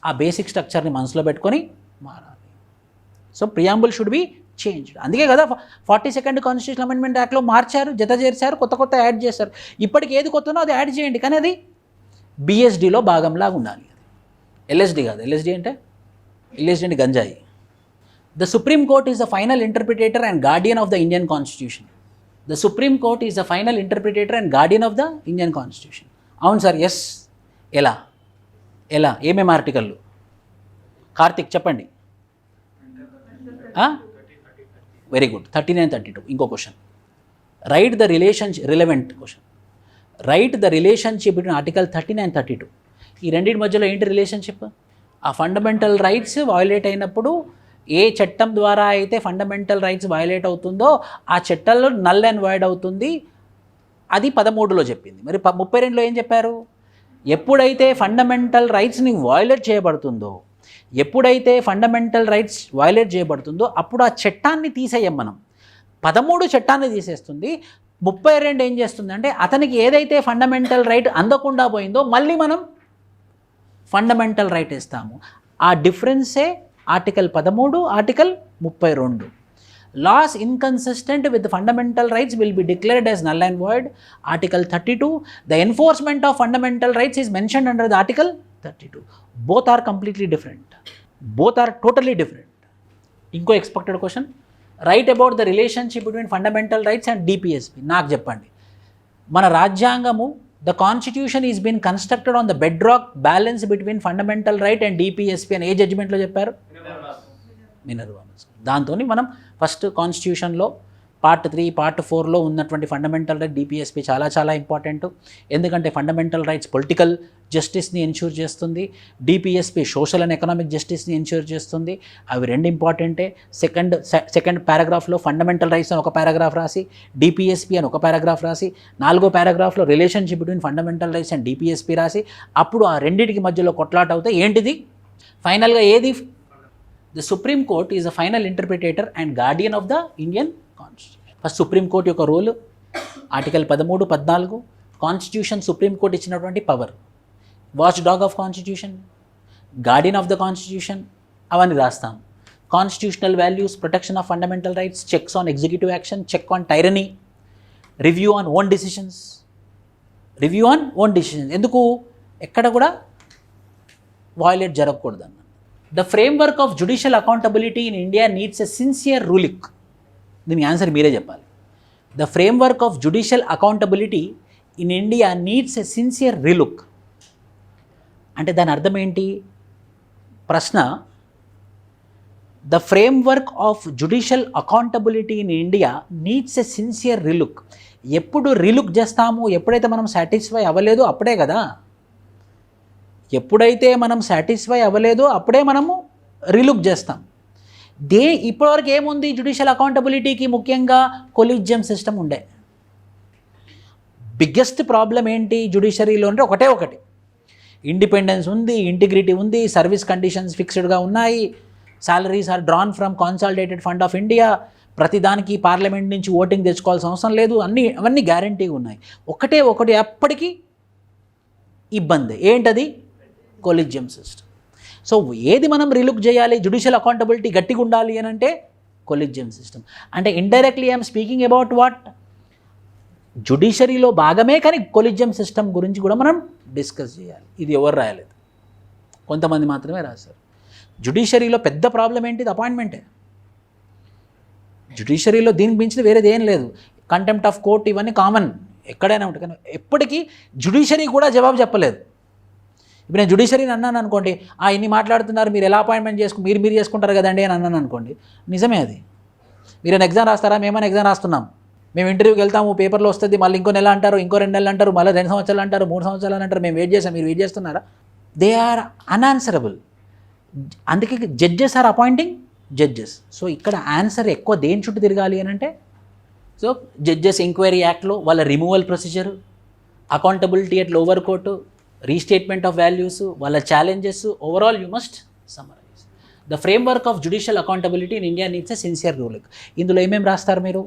ఆ బేసిక్ స్ట్రక్చర్ని మనసులో పెట్టుకొని మారాలి. So preamble should be changed. అందుకే కదా 42nd కాన్స్టిట్యూషన్ అమెండ్మెంట్ యాక్ట్లో మార్చారు, జత చేర్చారు, కొత్త యాడ్ చేశారు. ఇప్పటికి ఏది కొత్తనో అది యాడ్ చేయండి, కానీ అది బిఎస్డిలో భాగంలాగా ఉండాలి. ఎల్ఎస్డి కాదు. ఎల్ఎస్డి అంటే గంజాయి. The supreme court is the final interpreter and guardian of the Indian constitution. The supreme court is the final interpreter and guardian of the Indian constitution. అవును సార్, ఎస్. ఎలా? ఏమేమి ఆర్టికల్లు? కార్తిక్ చెప్పండి. Very good. 39, 32. ఇంకో question. Write the relationship, relevant question. Write the relationship between article 39, 32. ఈ రెండింటి మధ్యలో ఏంటి రిలేషన్షిప్? ఆ ఫండమెంటల్ రైట్స్ వయోలేట్ అయినప్పుడు ఏ చట్టం ద్వారా అయితే ఫండమెంటల్ రైట్స్ వయోలేట్ అవుతుందో ఆ చట్టాల్లో నల్ అండ్ వాయిడ్ అవుతుంది. అది 13లో చెప్పింది. మరి 32లో ఏం చెప్పారు? ఎప్పుడైతే ఫండమెంటల్ రైట్స్ని వయోలేట్ చేయబడుతుందో, ఎప్పుడైతే ఫండమెంటల్ రైట్స్ వయోలేట్ చేయబడుతుందో అప్పుడు ఆ చట్టాన్ని తీసేయం మనం. 13 చట్టాన్ని తీసేస్తుంది. 32 ఏం చేస్తుందంటే అతనికి ఏదైతే ఫండమెంటల్ రైట్ అందకుండా పోయిందో మళ్ళీ మనం ఫండమెంటల్ రైట్ ఇస్తాము. ఆ డిఫరెన్సే article 13, article 32. Laws inconsistent with the fundamental rights will be declared as null and void. Article 32, the enforcement of fundamental rights is mentioned under the Article 32. Both are completely different. Both are totally different. Inko expected question. Write about the relationship between fundamental rights and DPSP. Naaku cheppandi. Mana rajyangamu, the constitution is been constructed on the bedrock balance between fundamental right and DPSP అని ఏ జడ్జిమెంట్లో చెప్పారు? మినర్వా. దాంతో మనం ఫస్ట్ కాన్స్టిట్యూషన్లో పార్ట్ 3 పార్ట్ 4లో ఉన్నటువంటి ఫండమెంటల్ రైట్ డిపిఎస్పి చాలా చాలా ఇంపార్టెంట్. ఎందుకంటే ఫండమెంటల్ రైట్స్ పొలిటికల్ జస్టిస్ని ఎన్ష్యూర్ చేస్తుంది, డిపిఎస్పి సోషల్ అండ్ ఎకనామిక్ జస్టిస్ని ఎన్ష్యూర్ చేస్తుంది. అవి రెండు ఇంపార్టెంటే. సెకండ్ పారాగ్రాఫ్లో ఫండమెంటల్ రైట్స్ అని ఒక పారాగ్రాఫ్ రాసి, డిపిఎస్పి అని ఒక పారాగ్రాఫ్ రాసి, 4వ పారాగ్రాఫ్లో relationship between fundamental rights and DPSP రాసి, అప్పుడు ఆ రెండింటికి మధ్యలో కొట్లాట అవుతే ఏంటిది ఫైనల్గా ఏది? The supreme court is the final interpreter and guardian of the Indian constitution. First supreme court యొక్క role article 13, 14 constitution supreme court ఇచ్చినటువంటి power. Watchdog of constitution, guardian of the constitution, అవన్నీ రాస్తాం. Constitutional values, protection of fundamental rights, checks on executive action, check on tyranny, review on own decisions. ఎందుకు ఎక్కడ కూడా వయలేట్ జరగకూడదన్న. The framework of judicial accountability in India needs a sincere ruling. దీని ఆన్సర్ మీరే చెప్పాలి. The framework of judicial accountability in India needs a sincere relook. అంటే దాని అర్థం ఏంటి? ప్రశ్న, the framework of judicial accountability in India needs a sincere relook. ఎప్పుడు రీలుక్ చేస్తాము? ఎప్పుడైతే మనం సాటిస్ఫై అవ్వలేదో అప్పుడే కదా. ఎప్పుడైతే మనం సాటిస్ఫై అవ్వలేదో అప్పుడే మనము రీలుక్ చేస్తాం. ఇప్పటివరకు ఏముంది జ్యుడిషియల్ అకౌంటబిలిటీకి? ముఖ్యంగా కొలీజియం సిస్టమ్ ఉండే. బిగ్గెస్ట్ ప్రాబ్లం ఏంటి జ్యుడిషియరీలో అంటే ఒకటి, ఇండిపెండెన్స్ ఉంది, ఇంటిగ్రిటీ ఉంది, సర్వీస్ కండిషన్స్ ఫిక్స్డ్గా ఉన్నాయి, salaries are drawn from consolidated fund of India, ప్రతిదానికి పార్లమెంట్ నుంచి ఓటింగ్ తెచ్చుకోవాల్సిన అవసరం లేదు, అవన్నీ గ్యారంటీగా ఉన్నాయి. ఒకటి ఎప్పటికీ ఇబ్బంది. ఏంటది? Collegium system. సో ఏది మనం రీలుక్ చేయాలి? జ్యుడిషియల్ అకౌంటబిలిటీ గట్టిగా ఉండాలి అని అంటే కొలీజియం సిస్టమ్. అంటే indirectly I'm speaking about what? జ్యుడిషియరీలో భాగమే, కానీ కొలీజియం సిస్టమ్ గురించి కూడా మనం డిస్కస్ చేయాలి. ఇది ఎవరు రాయలేదు, కొంతమంది మాత్రమే రాశారు. జ్యుడిషియరీలో పెద్ద ప్రాబ్లం ఏంటిది? అపాయింట్మెంటే. జ్యుడిషియరీలో దీనికి మించిన వేరేది ఏం లేదు. కంటెంప్ట్ ఆఫ్ కోర్ట్ ఇవన్నీ కామన్, ఎక్కడైనా ఉంటాయి. కానీ ఎప్పటికీ జ్యుడిషియరీ కూడా జవాబు చెప్పలేదు. ఇప్పుడు నేను జ్యుడిషియరీని అన్నాను అనుకోండి, ఇన్ని మాట్లాడుతున్నారు, మీరు ఎలా అపాయింట్మెంట్ మీరు చేసుకుంటారు కదండి అని అన్నాను అనుకోండి, నిజమే అది. మీరు ఎగ్జామ్ రాస్తారా? మేమైనా ఎగ్జామ్ రాస్తున్నాం. మేము ఇంటర్వ్యూకి వెళ్తాము, పేపర్లో వస్తుంది, మళ్ళీ ఇంకో నెల అంటారు, ఇంకో 2 నెలలు అంటారు, మళ్ళీ 2 సంవత్సరాలు అంటారు, 3 సంవత్సరాలు అంటారు. మేము వెయిట్ చేస్తాం, మీరు వెయిట్ చేస్తున్నారా? They are unanswerable. అందుకే judges are appointing judges. So ఇక్కడ ఆన్సర్ ఎక్కువ దేని చుట్టూ తిరగాలి అని అంటే, సో జడ్జెస్ ఎంక్వైరీ యాక్ట్లో వాళ్ళ removal procedure, accountability at lower court, restatement of values, వాళ్ళ challenges, overall you must summarise. The framework of judicial accountability in India needs a sincere ruling. ఇందులో ఏమేమి రాస్తారు మీరు?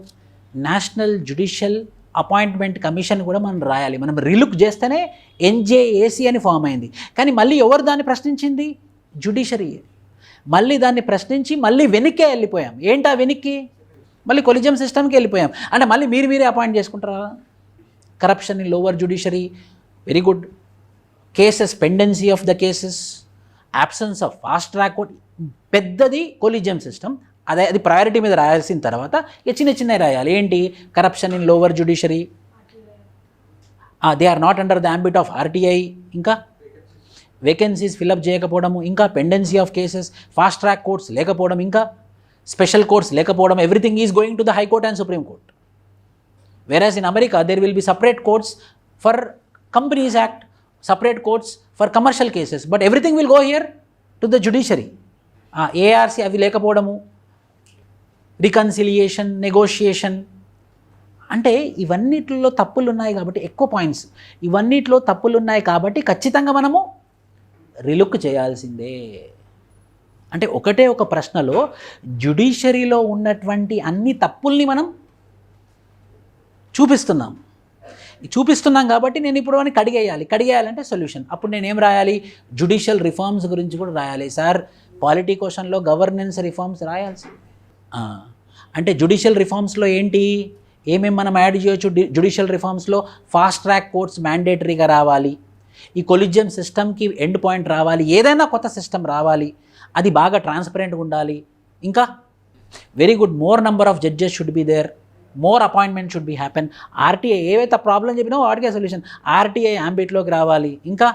నేషనల్ జ్యుడిషియల్ అపాయింట్మెంట్ కమిషన్ కూడా మనం రాయాలి. మనం రీలుక్ చేస్తేనే ఎన్జేఏసీ అని ఫామ్ అయింది. కానీ మళ్ళీ ఎవరు దాన్ని ప్రశ్నించింది? జ్యుడిషియరీ. మళ్ళీ దాన్ని ప్రశ్నించి మళ్ళీ వెనక్కే వెళ్ళిపోయాం. ఏంటా వెనక్కి? మళ్ళీ కొలీజియం సిస్టమ్కి వెళ్ళిపోయాం. అంటే మళ్ళీ మీరే అపాయింట్ చేసుకుంటారా? Corruption in lower judiciary, very good. Cases, pendency of the cases, absence of fast track court, పెద్దది కొలీజియం సిస్టమ్. అది ప్రయారిటీ మీద రాయాల్సిన తర్వాత ఇక చిన్నవి రాయాలి. ఏంటి? Corruption in lower judiciary, they are not under the ambit of RTI, ఇంకా వేకెన్సీస్ ఫిల్అప్ చేయకపోవడము, ఇంకా pendency of cases, fast track courts లేకపోవడం, ఇంకా స్పెషల్ కోర్ట్స్ లేకపోవడం. Everything is going to the high court and supreme court. వెరాస్ in America there will be separate courts for companies act, separate courts for commercial cases, but everything will go here to the judiciary. ARC అవి లేకపోవడము, రికన్సిలియేషన్, నెగోషియేషన్. అంటే ఇవన్నిటిలో తప్పులు ఉన్నాయి కాబట్టి, ఎక్కువ పాయింట్స్, ఇవన్నిటిలో తప్పులు ఉన్నాయి కాబట్టి ఖచ్చితంగా మనము రీలుక్ చేయాల్సిందే. అంటే ఒక ప్రశ్నలో జ్యుడిషియరీలో ఉన్నటువంటి అన్ని తప్పుల్ని మనం చూపిస్తున్నాం కాబట్టి నేను ఇప్పుడు అని కడిగేయాలంటే సొల్యూషన్. అప్పుడు నేనేం రాయాలి? జ్యుడిషియల్ రిఫార్మ్స్ గురించి కూడా రాయాలి. సార్ పాలిటీ క్వశ్చన్లో గవర్నెన్స్ రిఫార్మ్స్ రాయాల్సి. అంటే జ్యుడిషియల్ రిఫార్మ్స్లో ఏంటి, ఏమేమి మనం యాడ్ చేయొచ్చు? జ్యుడిషియల్ రిఫార్మ్స్లో ఫాస్ట్ ట్రాక్ కోర్ట్స్ మ్యాండేటరీగా రావాలి, ఈ కొలీజియం సిస్టమ్కి ఎండ్ పాయింట్ రావాలి, ఏదైనా కొత్త సిస్టమ్ రావాలి, అది బాగా ట్రాన్స్పరెంట్గా ఉండాలి. ఇంకా very good, more number of judges should be there, more appointment should be happen. RTI ఏవైతే ప్రాబ్లం చెప్పినావో వాటికే సొల్యూషన్. ఆర్టీఐ ఆంబిట్లోకి రావాలి. ఇంకా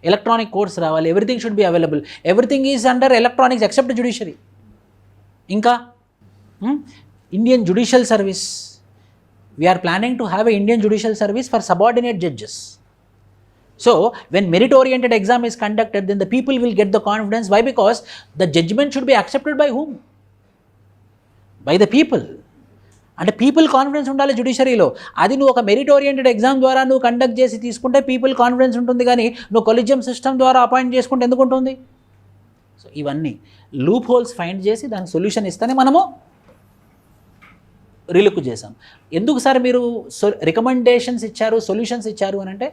ఎలక్ట్రానిక్ కోర్ట్స్ రావాలి. Everything should be available. Everything is under electronics except judiciary. ఇంకా Indian Judicial Service. We are planning to have an Indian Judicial Service for subordinate judges. So when merit-oriented exam is conducted, then the people will get the confidence. Why? Because the judgment should be accepted by whom? By the people. అంటే పీపుల్ కాన్ఫిడెన్స్ ఉండాలి జ్యుడిషరీలో. అది నువ్వు ఒక మెరిట్ ఓరియంటెడ్ ఎగ్జామ్ ద్వారా నువ్వు కండక్ట్ చేసి తీసుకుంటే పీపుల్ కాన్ఫిడెన్స్ ఉంటుంది, కానీ నువ్వు కొలిజియం సిస్టమ్ ద్వారా అపాయింట్ చేసుకుంటే ఎందుకు ఉంటుంది? సో ఇవన్నీ లూప్ హోల్స్ ఫైండ్ చేసి దానికి సొల్యూషన్ ఇస్తేనే మనము రిలుక్ చేసాం. ఎందుకు సార్ మీరు రికమెండేషన్స్ ఇచ్చారు, సొల్యూషన్స్ ఇచ్చారు అని అంటే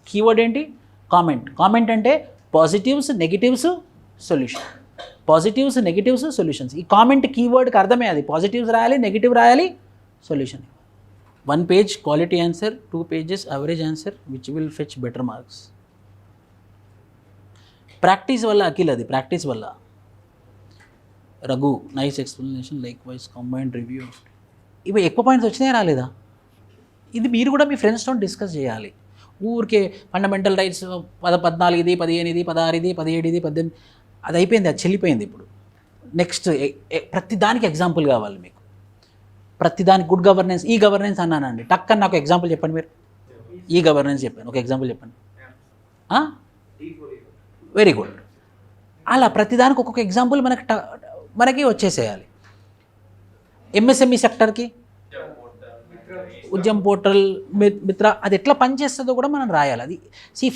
కీవర్డ్ ఏంటి? కామెంట్. కామెంట్ అంటే positives, negatives, solution. Positives, negatives, solutions. ఈ కామెంట్ కీవర్డ్కి అర్థమే అది. పాజిటివ్స్ రాయాలి, నెగిటివ్ రాయాలి, solution. 1 page quality answer, 2 pages average answer, which will fetch better marks. Practice వల్ల అఖిల్, అది ప్రాక్టీస్ వల్ల. Raghu nice explanation, like wise combined review. ఇవి ఎక్కువ పాయింట్స్ వచ్చినాయా రాలేదా? ఇది మీరు కూడా మీ ఫ్రెండ్స్తో డిస్కస్ చేయాలి. ఊరికే ఫండమెంటల్ రైట్స్ 14 ఇది, 15 ఇది, 16 ఇది, 17 ఇది, 18 అది అయిపోయింది, అది చెల్లిపోయింది. ఇప్పుడు నెక్స్ట్ ప్రతి దానికి ఎగ్జాంపుల్ కావాలి మీకు. ప్రతి దానికి గుడ్ గవర్నెన్స్, ఈ గవర్నెన్స్ అన్నానండి, టక్ అని నాకు ఎగ్జాంపుల్ చెప్పండి. మీరు ఈ గవర్నెన్స్ చెప్పాను, ఒక ఎగ్జాంపుల్ చెప్పండి. Very good. అలా ప్రతిదానికి ఒక్కొక్క ఎగ్జాంపుల్ మనకి వచ్చేసేయాలి. ఎంఎస్ఎంఈ సెక్టర్కి ఉద్యమ్ పోర్టల్, మిత్ర, అది ఎట్లా పనిచేస్తుందో కూడా మనం రాయాలి. అది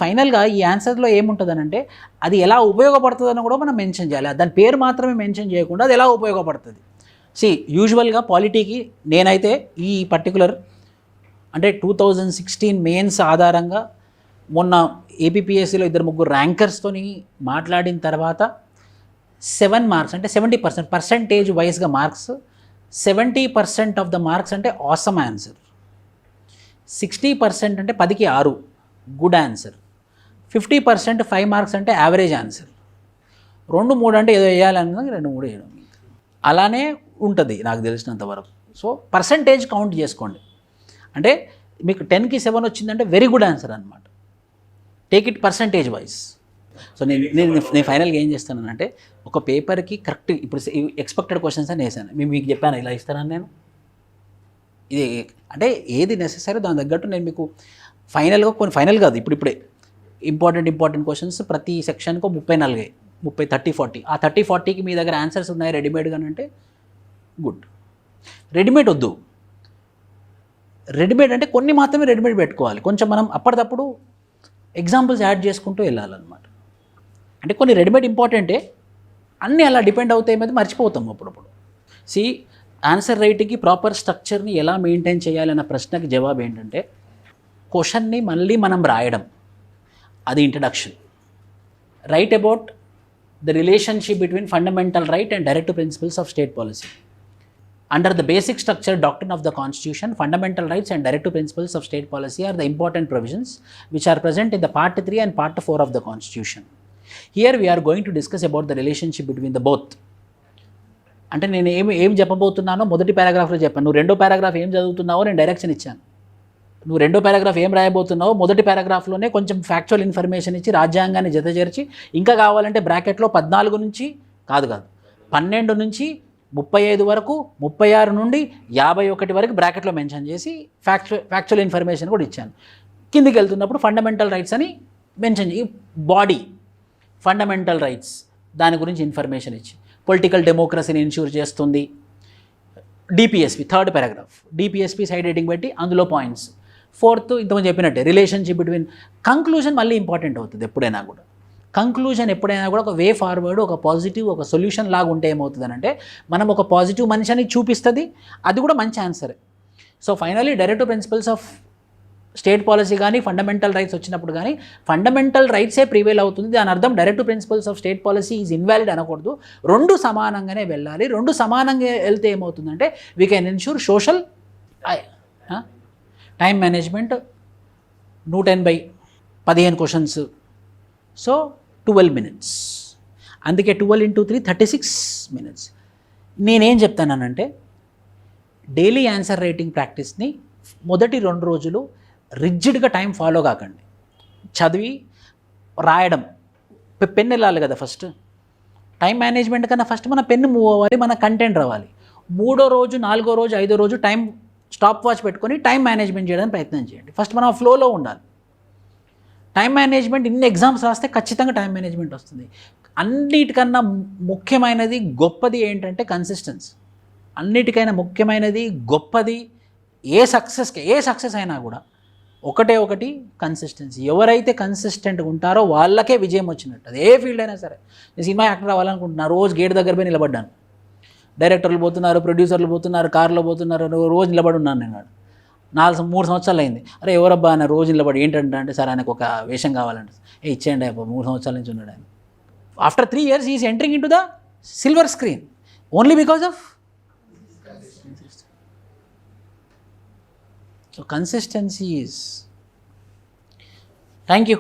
ఫైనల్గా ఈ ఆన్సర్లో ఏముంటుందని అంటే అది ఎలా ఉపయోగపడుతుందని కూడా మనం మెన్షన్ చేయాలి. దాని పేరు మాత్రమే మెన్షన్ చేయకుండా అది ఎలా ఉపయోగపడుతుంది. యూజువల్గా పాలిటీకి నేనైతే ఈ పర్టికులర్ అంటే 2016 మెయిన్స్ ఆధారంగా మొన్న ఏపీపీఎస్సీలో 2-3 ర్యాంకర్స్తోని మాట్లాడిన తర్వాత 7 మార్క్స్ అంటే 70% పర్సంటేజ్ వైజ్గా మార్క్స్, 70% ఆఫ్ ద మార్క్స్ అంటే ఆసమ్ ఆన్సర్, 60% అంటే 10కి 6 గుడ్ ఆన్సర్, 50% 5 మార్క్స్ అంటే యావరేజ్ ఆన్సర్, 2-3 అంటే ఏదో వేయాలన్నది 2-3 వేయడం. అలానే ఉంటుంది నాకు తెలిసినంత వరకు. సో పర్సంటేజ్ కౌంట్ చేసుకోండి. అంటే మీకు 10కి 7 వచ్చిందంటే వెరీ గుడ్ ఆన్సర్ అనమాట. Take it percentage wise. So నేను ఫైనల్గా ఏం చేస్తానంటే ఒక పేపర్కి కరెక్ట్ ఇప్పుడు ఎక్స్పెక్టెడ్ క్వశ్చన్స్ అని వేసాను. మీకు చెప్పాను ఇలా ఇస్తానని నేను. ఇది అంటే ఏది నెసెసరీ దాని తగ్గట్టు నేను మీకు ఫైనల్గా ఫైనల్ కాదు ఇప్పుడిప్పుడే ఇంపార్టెంట్ క్వశ్చన్స్ ప్రతి సెక్షన్కు 34, 30, 40. ఆ 30-40కి మీ దగ్గర ఆన్సర్స్ ఉన్నాయి రెడీమేడ్గా అంటే గుడ్. రెడీమేడ్ వద్దు. రెడీమేడ్ అంటే కొన్ని మాత్రమే రెడీమేడ్ పెట్టుకోవాలి. కొంచెం మనం అప్పటికప్పుడు ఎగ్జాంపుల్స్ యాడ్ చేసుకుంటూ వెళ్ళాలన్నమాట. అంటే కొన్ని రెడీమేడ్ ఇంపార్టెంటే, అన్నీ అలా డిపెండ్ అవుతాయి మీద మర్చిపోతాం అప్పుడప్పుడు. ఆన్సర్ రైటింగ్కి ప్రాపర్ స్ట్రక్చర్ని ఎలా మెయింటైన్ చేయాలన్న ప్రశ్నకి జవాబు ఏంటంటే క్వశ్చన్ని మళ్ళీ మనం రాయడం, అది introduction. Write about the relationship between fundamental right and directive principles of state policy. Under the basic structure doctrine of the Constitution, fundamental rights and directive principles of state policy are the important provisions which are present in the Part 3 and Part 4 of the Constitution. Here we are going to discuss about the relationship between the both. అంటే నేను ఏం చెప్పబోతున్నానో మొదటి పారాగ్రాఫ్లో చెప్పాను. నువ్వు రెండో పారాగ్రాఫ్ ఏం చదువుతున్నావో నేను డైరెక్షన్ ఇచ్చాను. నువ్వు రెండో పారాగ్రాఫ్ ఏం రాయబోతున్నావో మొదటి పారాగ్రాఫ్లోనే కొంచెం ఫ్యాక్చువల్ ఇన్ఫర్మేషన్ ఇచ్చి రాజ్యాంగాన్ని జతచేర్చి ఇంకా కావాలంటే బ్రాకెట్లో 14 నుంచి కాదు 12 నుంచి 35 వరకు, 36 నుండి 51 వరకు బ్రాకెట్లో మెన్షన్ చేసి ఫ్యాక్చువల్ ఇన్ఫర్మేషన్ కూడా ఇచ్చాను. కిందికి వెళ్తున్నప్పుడు ఫండమెంటల్ రైట్స్ అని మెన్షన్ చేసి బాడీ ఫండమెంటల్ రైట్స్ దాని గురించి ఇన్ఫర్మేషన్ ఇచ్చి పొలిటికల్ డెమోక్రసీని ఇన్ష్యూర్ చేస్తుంది. DPSP third paragraph DPSP side heading పెట్టి అందులో పాయింట్స్. ఫోర్త్ ఇంతకుముందు చెప్పినట్టే రిలేషన్షిప్ బిట్వీన్. కంక్లూజన్ మళ్ళీ ఇంపార్టెంట్ అవుతుంది ఎప్పుడైనా కూడా. కంక్లూజన్ ఎప్పుడైనా కూడా ఒక వే ఫార్వర్డ్, ఒక పాజిటివ్, ఒక సొల్యూషన్ లాగా ఉంటే ఏమవుతుంది అంటే మనం ఒక పాజిటివ్ మనిషిని చూపిస్తుంది, అది కూడా మంచి ఆన్సరే. So finally directive principles of state policy కానీ ఫండమెంటల్ రైట్స్ వచ్చినప్పుడు కానీ ఫండమెంటల్ రైట్సే ప్రివేల్ అవుతుంది. దాని అర్థం directive principles of state policy is invalid అనకూడదు. రెండు సమానంగానే వెళ్ళాలి. రెండు సమానంగా వెళ్తే ఏమవుతుందంటే we can ensure social time management. 110/15 questions. So 12 minutes. అందుకే 12 into 3 36 minutes. నేనేం చెప్తానంటే డైలీ ఆన్సర్ రైటింగ్ ప్రాక్టీస్ని మొదటి 2 రోజులు రిజిడ్గా టైం ఫాలో కాకండి. చదివి రాయడం, పెన్ వెళ్ళాలి కదా ఫస్ట్. టైం మేనేజ్మెంట్ కన్నా ఫస్ట్ మన పెన్ను మూవ్ అవ్వాలి, మన కంటెంట్ రావాలి. మూడో రోజు, నాలుగో రోజు, ఐదో రోజు టైం స్టాప్ వాచ్ పెట్టుకొని టైం మేనేజ్మెంట్ చేయడానికి ప్రయత్నం చేయండి. ఫస్ట్ మనం ఆ ఫ్లోలో ఉండాలి. టైం మేనేజ్మెంట్ ఇన్ని ఎగ్జామ్స్ రాస్తే ఖచ్చితంగా టైం మేనేజ్మెంట్ వస్తుంది. అన్నిటికన్నా ముఖ్యమైనది, గొప్పది ఏంటంటే కన్సిస్టెన్సీ. అన్నిటికైనా ముఖ్యమైనది, గొప్పది ఏ సక్సెస్ అయినా కూడా ఒకటి కన్సిస్టెన్సీ. ఎవరైతే కన్సిస్టెంట్గా ఉంటారో వాళ్ళకే విజయం వచ్చినట్టు. అది ఏ ఫీల్డ్ అయినా సరే. నేను సినిమా యాక్టర్ అవ్వాలనుకుంటున్నా, రోజు గేట్ దగ్గర పోయి నిలబడ్డాను. డైరెక్టర్లు పోతున్నారు, ప్రొడ్యూసర్లు పోతున్నారు, కార్లో పోతున్నారు, రోజు నిలబడి ఉన్నాను నేను. 3 సంవత్సరాలు అయింది. అరే ఎవరబ్బా ఆయన రోజు నిలబడి ఏంటంటే సార్ ఆయనకు ఒక వేషం కావాలంటే ఇచ్చేయండి అబ్బా, 3 సంవత్సరాల నుంచి ఉన్నాడు ఆయన. After 3 years is entering in to the silver screen only because of so consistency is. Thank you.